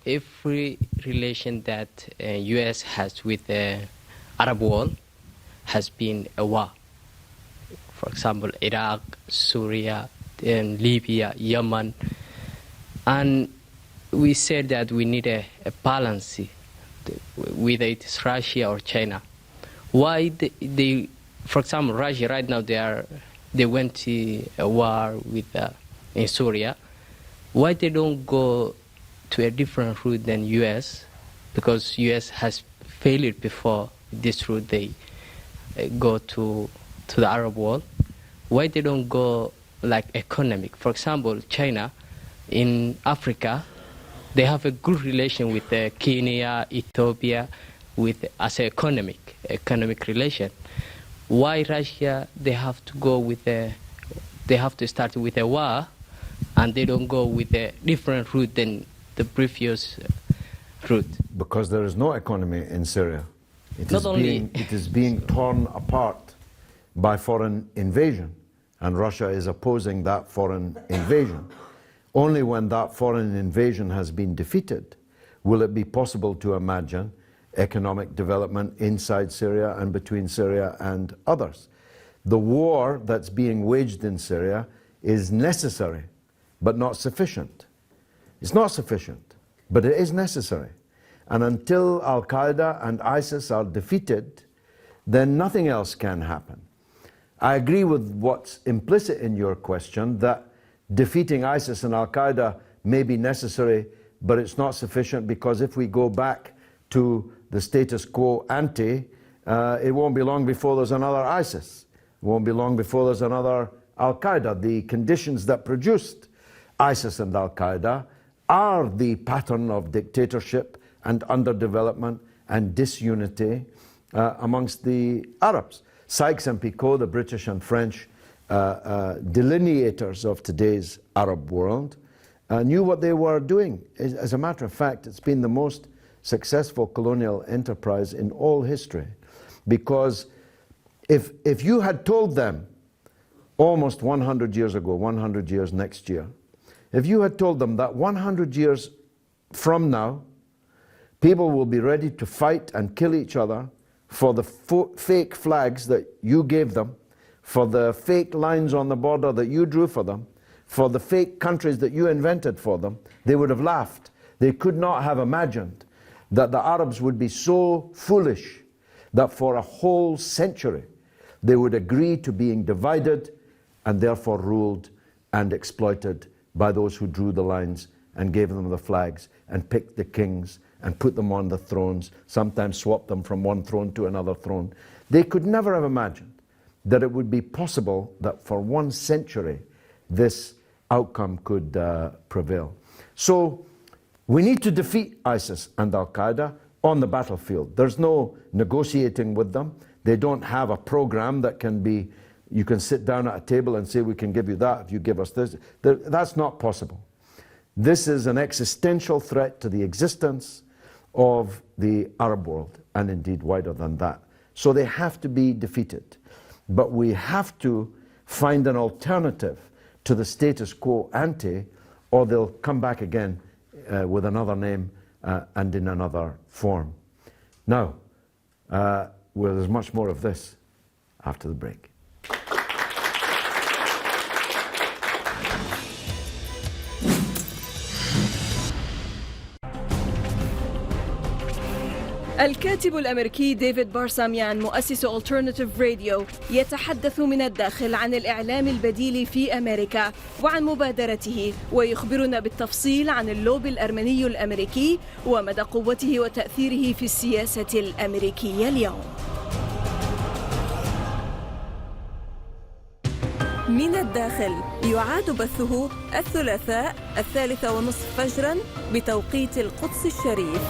every relation that U.S. has with the Arab world has been a war. For example, Iraq, Syria, Libya, Yemen, and we said that we need a balance, whether it is Russia or China. Why they for example, Russia right now they went to a war with in Syria. Why they don't go to a different route than U.S.? Because U.S. has failed before this route. They go to the Arab world. Why they don't go like economic? For example, China in Africa, they have a good relation with Kenya, Ethiopia, with as an economic relation. Why Russia? They have to go with they have to start with a war, and they don't go with a different route than the previous route. Because there is no economy in Syria. It is being torn apart by foreign invasion, and Russia is opposing that foreign invasion. Only when that foreign invasion has been defeated will it be possible to imagine economic development inside Syria and between Syria and others. The war that's being waged in Syria is necessary, but not sufficient. It's not sufficient, but it is necessary. And until Al-Qaeda and ISIS are defeated, then nothing else can happen. I agree with what's implicit in your question, that defeating ISIS and Al-Qaeda may be necessary, but it's not sufficient, because if we go back to the status quo ante, it won't be long before there's another ISIS. It won't be long before there's another Al-Qaeda. The conditions that produced ISIS and Al-Qaeda are the pattern of dictatorship and underdevelopment and disunity amongst the Arabs. Sykes and Picot, the British and French delineators of today's Arab world, knew what they were doing. As a matter of fact, it's been the most successful colonial enterprise in all history, because if you had told them almost 100 years ago, 100 years next year, if you had told them that 100 years from now, people will be ready to fight and kill each other for the fake flags that you gave them, for the fake lines on the border that you drew for them, for the fake countries that you invented for them, they would have laughed. They could not have imagined that the Arabs would be so foolish that for a whole century they would agree to being divided and therefore ruled and exploited by those who drew the lines and gave them the flags and picked the kings and put them on the thrones, sometimes swapped them from one throne to another throne. They could never have imagined that it would be possible that for 1 century this outcome could prevail. So we need to defeat ISIS and Al-Qaeda on the battlefield. There's no negotiating with them. They don't have a program that can be, you can sit down at a table and say, we can give you that if you give us this. That's not possible. This is an existential threat to the existence of the Arab world, and indeed wider than that. So they have to be defeated. But we have to find an alternative to the status quo ante, or they'll come back again with another name and in another form. Now, well, there's much more of this after the break. الكاتب الأمريكي ديفيد بارساميان مؤسس Alternative Radio يتحدث من الداخل عن الإعلام البديل في أمريكا وعن مبادرته، ويخبرنا بالتفصيل عن اللوبي الأرمني الأمريكي ومدى قوته وتأثيره في السياسة الأمريكية اليوم. من الداخل يعاد بثه الثلاثاء 3:30 فجرا بتوقيت القدس الشريف.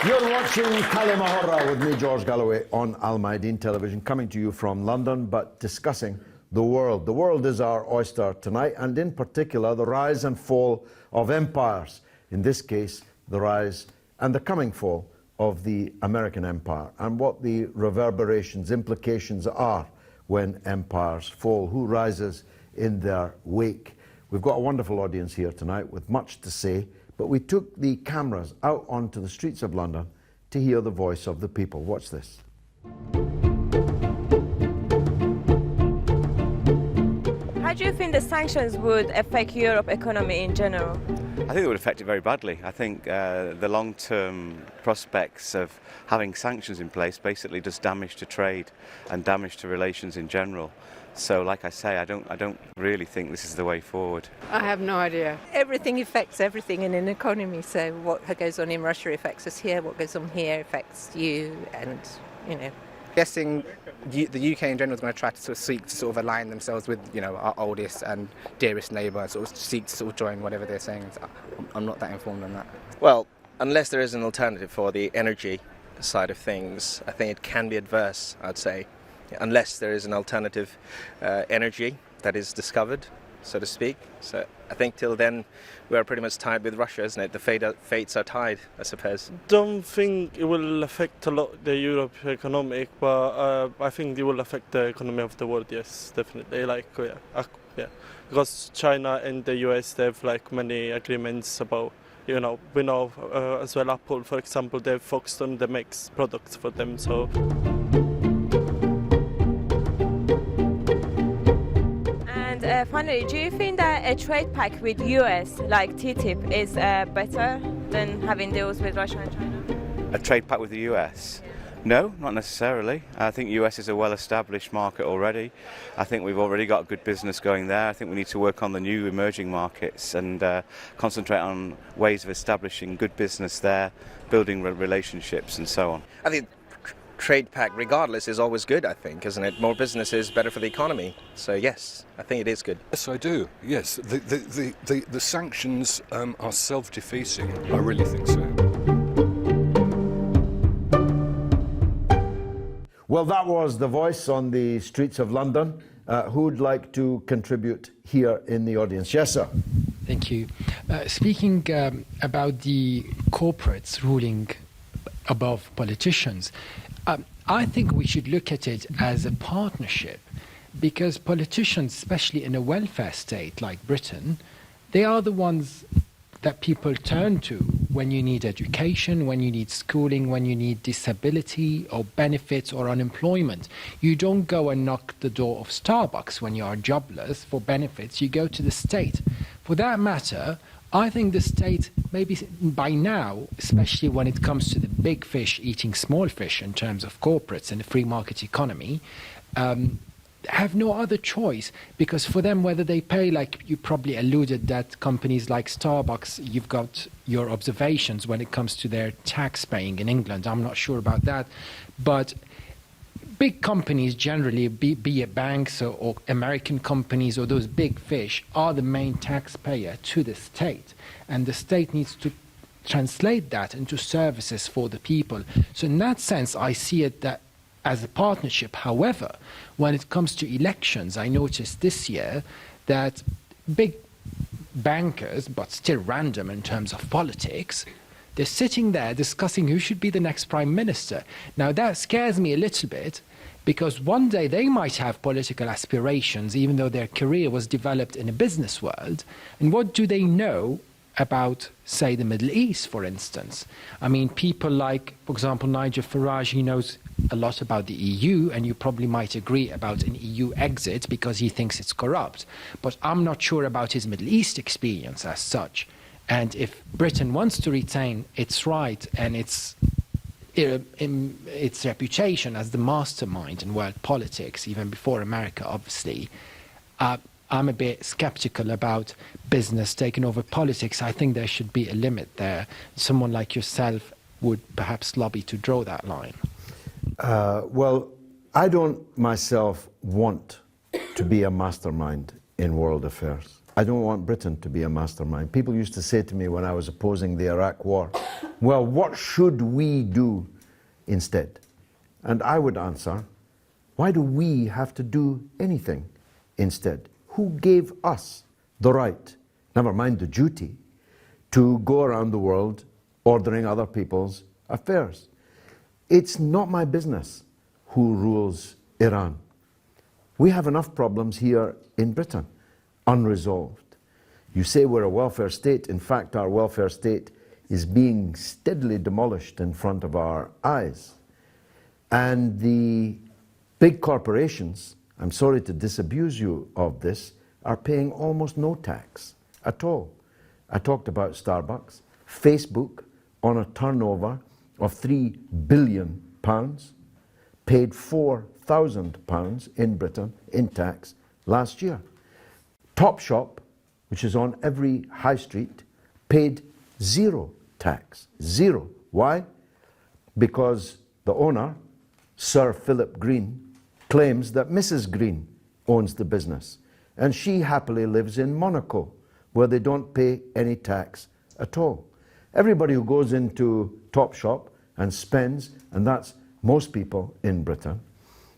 You're watching كلمة with me, George Galloway, on Al Mayadeen Television, coming to you from London, but discussing the world. The world is our oyster tonight, and in particular, the rise and fall of empires. In this case, the rise and the coming fall of the American empire, and what the reverberations, implications are when empires fall, who rises in their wake. We've got a wonderful audience here tonight with much to say, but we took the cameras out onto the streets of London to hear the voice of the people. Watch this. How do you think the sanctions would affect Europe economy in general? I think it would affect it very badly. I think the long-term prospects of having sanctions in place basically does damage to trade and damage to relations in general. So, like I say, I don't really think this is the way forward. I have no idea. Everything affects everything in an economy. So what goes on in Russia affects us here. What goes on here affects you, and you know. Guessing the UK in general is going to try to sort of seek to sort of align themselves with, you know, our oldest and dearest neighbour, sort of seek to sort of join whatever they're saying. So I'm not that informed on that. Well, unless there is an alternative for the energy side of things, I think it can be adverse, I'd say, unless there is an alternative energy that is discovered, so to speak. So I think till then we are pretty much tied with Russia, isn't it? The fates are tied, I suppose. Don't think it will affect a lot the Europe economic, but I think it will affect the economy of the world. Yes, definitely. Yeah, because China and the US, they have like many agreements about, you know, we know as well Apple, for example, they've focused on the makes products for them. So. Finally, do you think that a trade pact with US like TTIP is better than having deals with Russia and China? A trade pact with the US? No, not necessarily. I think the US is a well-established market already. I think we've already got good business going there. I think we need to work on the new emerging markets and concentrate on ways of establishing good business there, building relationships and so on. I think trade pact, regardless, is always good, I think, isn't it? More business is better for the economy. So yes, I think it is good. Yes, I do. Yes, the sanctions are self-defeating. I really think so. Well, that was the voice on the streets of London. Who'd like to contribute here in the audience? Yes, sir. Thank you. Speaking about the corporates ruling above politicians, I think we should look at it as a partnership, because politicians, especially in a welfare state like Britain, they are the ones that people turn to when you need education, when you need schooling, when you need disability or benefits or unemployment. You don't go and knock the door of Starbucks when you are jobless for benefits. You go to the state. For that matter, I think the state, maybe by now, especially when it comes to the big fish eating small fish in terms of corporates and the free market economy, have no other choice, because for them, whether they pay, like you probably alluded that companies like Starbucks, you've got your observations when it comes to their tax paying in England. I'm not sure about that, but big companies generally, be it banks or American companies or those big fish, are the main taxpayer to the state. And the state needs to translate that into services for the people. So in that sense, I see it that as a partnership. However, when it comes to elections, I noticed this year that big bankers, but still random in terms of politics, they're sitting there discussing who should be the next prime minister. Now that scares me a little bit, because one day they might have political aspirations, even though their career was developed in a business world. And what do they know about, say, the Middle East, for instance? I mean, people like, for example, Nigel Farage, he knows a lot about the EU, and you probably might agree about an EU exit because he thinks it's corrupt. But I'm not sure about his Middle East experience as such. And if Britain wants to retain its right and its reputation as the mastermind in world politics, even before America, obviously, I'm a bit skeptical about business taking over politics. I think there should be a limit there. Someone like yourself would perhaps lobby to draw that line. Well, I don't myself want to be a mastermind in world affairs. I don't want Britain to be a mastermind. People used to say to me when I was opposing the Iraq war, well, what should we do instead? And I would answer, why do we have to do anything instead? Who gave us the right, never mind the duty, to go around the world ordering other people's affairs? It's not my business who rules Iran. We have enough problems here in Britain, unresolved. You say we're a welfare state. In fact, our welfare state is being steadily demolished in front of our eyes. And the big corporations, I'm sorry to disabuse you of this, are paying almost no tax at all. I talked about Starbucks. Facebook, on a turnover of £3 billion, paid £4,000 in Britain in tax last year. Topshop, which is on every high street, paid zero tax. Zero. Why? Because the owner, Sir Philip Green, claims that Mrs. Green owns the business. And she happily lives in Monaco, where they don't pay any tax at all. Everybody who goes into Topshop and spends, and that's most people in Britain,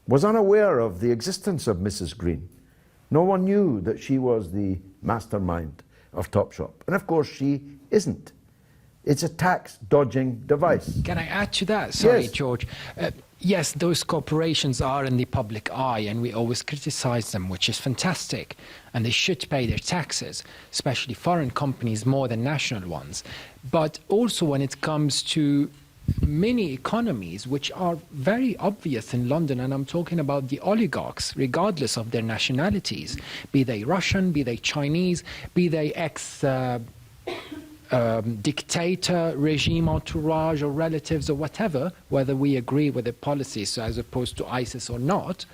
was unaware of the existence of Mrs. Green. No one knew that she was the mastermind of Topshop. And of course she isn't. It's a tax dodging device. Can I add to that? Sorry, Yes. George. Yes, those corporations are in the public eye and we always criticize them, which is fantastic. And they should pay their taxes, especially foreign companies more than national ones. But also when it comes to many economies which are very obvious in London, and I'm talking about the oligarchs, regardless of their nationalities, be they Russian, be they Chinese, be they dictator, regime entourage or relatives or whatever, whether we agree with the policies as opposed to ISIS or not.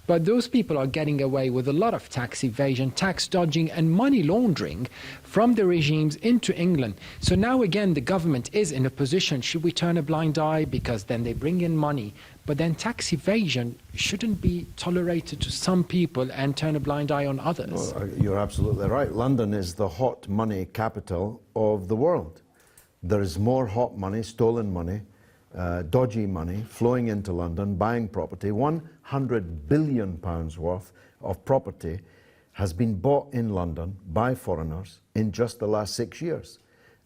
But those people are getting away with a lot of tax evasion, tax dodging and money laundering from the regimes into England. So now again the government is in a position, should we turn a blind eye because then they bring in money? But then tax evasion shouldn't be tolerated to some people and turn a blind eye on others. Well, you're absolutely right. London is the hot money capital of the world. There is more hot money, stolen money, dodgy money flowing into London, buying property. £100 billion worth of property has been bought in London by foreigners in just the last 6 years.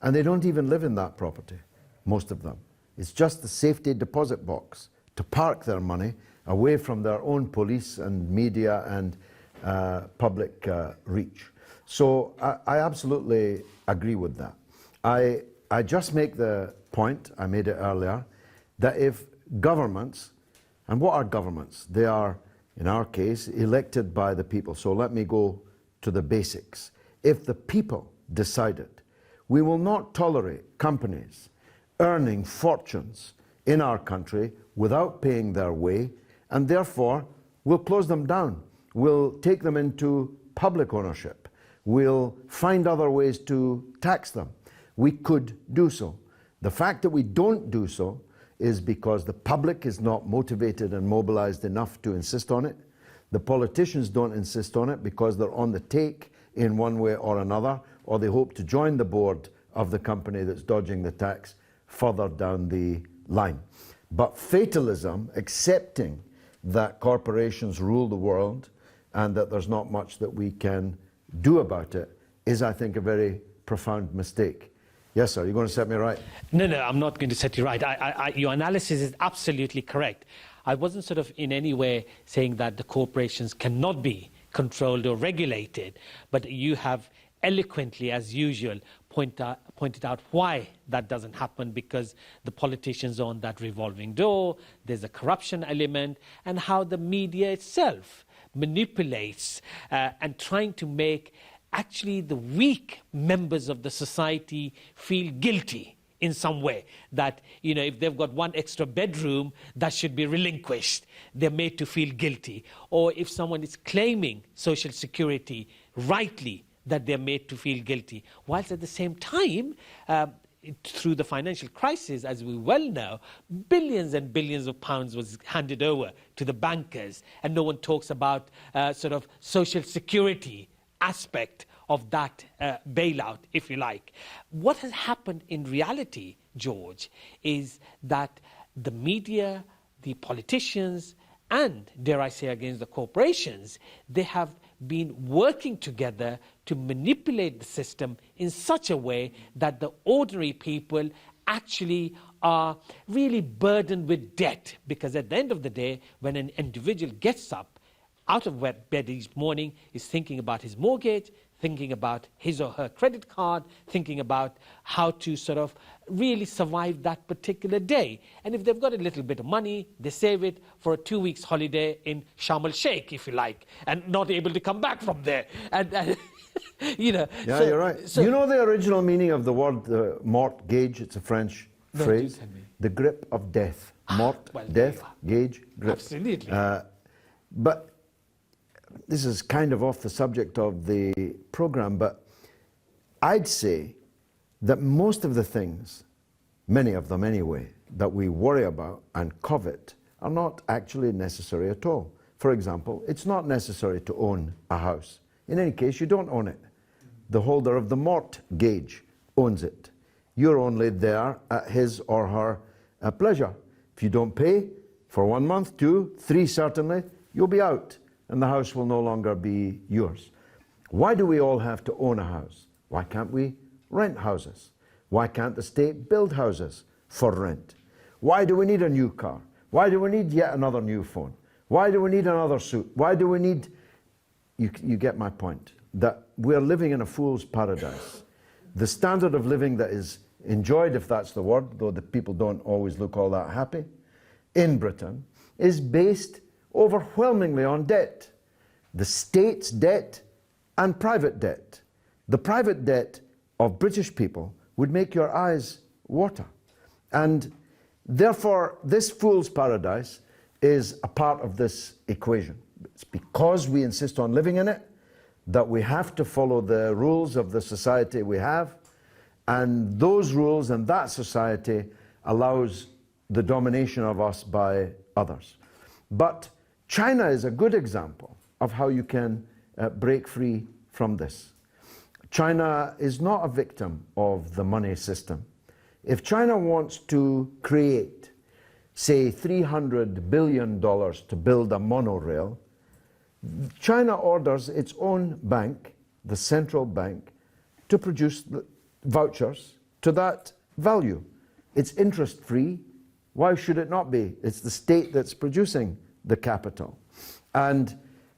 And they don't even live in that property, most of them. It's just the safety deposit box to park their money away from their own police and media and public reach. So I absolutely agree with that. I just make the point, I made it earlier, that if governments, and what are governments? They are, in our case, elected by the people. So let me go to the basics. If the people decided, we will not tolerate companies earning fortunes in our country without paying their way, and therefore we'll close them down. We'll take them into public ownership. We'll find other ways to tax them. We could do so. The fact that we don't do so is because the public is not motivated and mobilized enough to insist on it. The politicians don't insist on it because they're on the take in one way or another, or they hope to join the board of the company that's dodging the tax further down the line. But fatalism, accepting that corporations rule the world and that there's not much that we can do about it, is, I think, a very profound mistake. Yes, sir, you're going to set me right? No, I'm not going to set you right. Your analysis is absolutely correct. I wasn't sort of in any way saying that the corporations cannot be controlled or regulated, but you have eloquently, as usual, pointed out why that doesn't happen, because the politicians are on that revolving door, there's a corruption element, and how the media itself manipulates and trying to make actually the weak members of the society feel guilty in some way, that, you know, if they've got one extra bedroom, that should be relinquished. They're made to feel guilty. Or if someone is claiming social security rightly, that they're made to feel guilty. Whilst at the same time, through the financial crisis, as we well know, billions and billions of pounds was handed over to the bankers, and no one talks about sort of social security aspect of that bailout, if you like. What has happened in reality, George, is that the media, the politicians, and, dare I say, against the corporations, they have been working together to manipulate the system in such a way that the ordinary people actually are really burdened with debt. Because at the end of the day, when an individual gets up out of bed each morning is thinking about his mortgage, thinking about his or her credit card, thinking about how to sort of really survive that particular day. And if they've got a little bit of money, they save it for a 2 weeks holiday in Sharm el-Sheikh, if you like, and not able to come back from there. And you know. Yeah, you're right. You know the original meaning of the word mort gauge? It's a French phrase. The grip of death. Mort, well, death, gauge, grip. Absolutely. But this is kind of off the subject of the program, but I'd say that most of the things, many of them anyway, that we worry about and covet are not actually necessary at all. For example, it's not necessary to own a house. In any case, you don't own it. The holder of the mort gauge owns it. You're only there at his or her pleasure. If you don't pay for 1 month, 2, 3 certainly, you'll be out and the house will no longer be yours. Why do we all have to own a house? Why can't we rent houses? Why can't the state build houses for rent? Why do we need a new car? Why do we need yet another new phone? Why do we need another suit? Why do we need... You get my point, that we're living in a fool's paradise. The standard of living that is enjoyed, if that's the word, though the people don't always look all that happy, in Britain, is based overwhelmingly on debt. The state's debt and private debt. The private debt of British people would make your eyes water. And therefore, this fool's paradise is a part of this equation. It's because we insist on living in it that we have to follow the rules of the society we have, and those rules and that society allows the domination of us by others. But China is a good example of how you can break free from this. China is not a victim of the money system. If China wants to create, say, $300 billion to build a monorail, China orders its own bank, the central bank, to produce vouchers to that value. It's interest-free. Why should it not be? It's the state that's producing the capital. And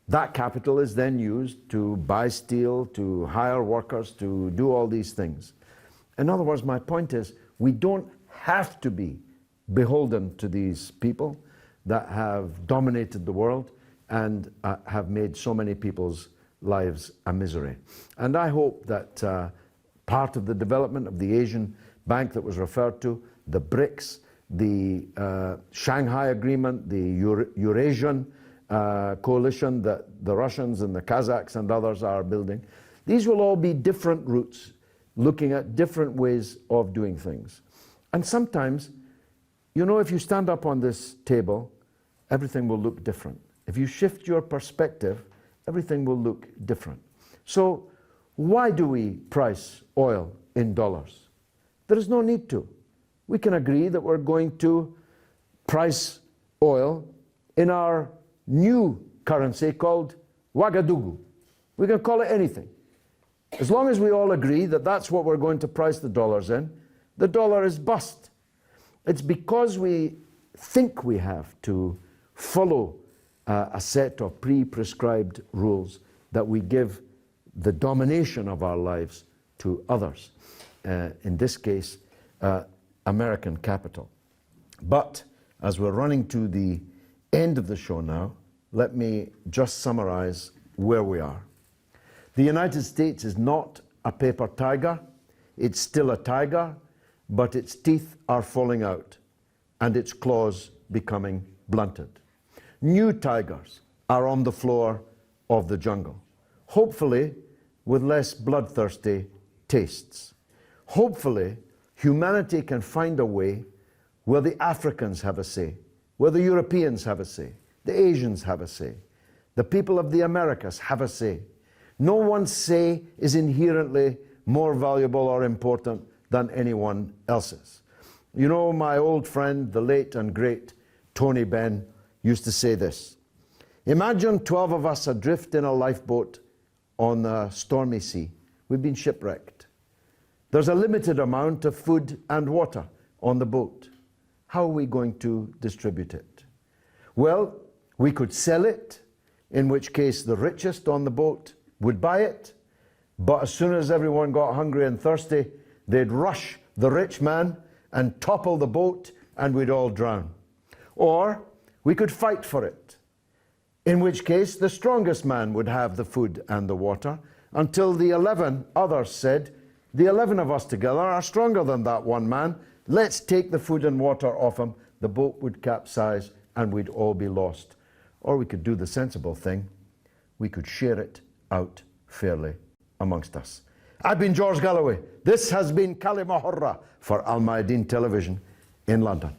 that capital is then used to buy steel, to hire workers, to do all these things. In other words, my point is, we don't have to be beholden to these people that have dominated the world and have made so many people's lives a misery. And I hope that part of the development of the Asian Bank that was referred to, the BRICS, the Shanghai Agreement, the Eurasian coalition that the Russians and the Kazakhs and others are building, these will all be different routes, looking at different ways of doing things. And sometimes, you know, if you stand up on this table, everything will look different. If you shift your perspective, everything will look different. So why do we price oil in dollars? There is no need to. We can agree that we're going to price oil in our new currency called Ouagadougou. We can call it anything. As long as we all agree that that's what we're going to price the dollars in, the dollar is bust. It's because we think we have to follow a set of pre-prescribed rules that we give the domination of our lives to others, in this case, American capital. But as we're running to the end of the show now, let me just summarize where we are. The United States is not a paper tiger. It's still a tiger, but its teeth are falling out and its claws becoming blunted. New tigers are on the floor of the jungle, hopefully with less bloodthirsty tastes. Hopefully, humanity can find a way where the Africans have a say, where the Europeans have a say, the Asians have a say, the people of the Americas have a say. No one's say is inherently more valuable or important than anyone else's. You know, my old friend, the late and great Tony Benn, used to say this: imagine 12 of us adrift in a lifeboat on a stormy sea. We've been shipwrecked. There's a limited amount of food and water on the boat. How are we going to distribute it? Well, we could sell it, in which case the richest on the boat would buy it, but as soon as everyone got hungry and thirsty, they'd rush the rich man and topple the boat and we'd all drown. Or we could fight for it, in which case the strongest man would have the food and the water, until the 11 others said, the 11 of us together are stronger than that one man. Let's take the food and water off him. The boat would capsize and we'd all be lost. Or we could do the sensible thing. We could share it out fairly amongst us. I've been George Galloway. This has been كلمة حرة for Al Mayadeen Television in London.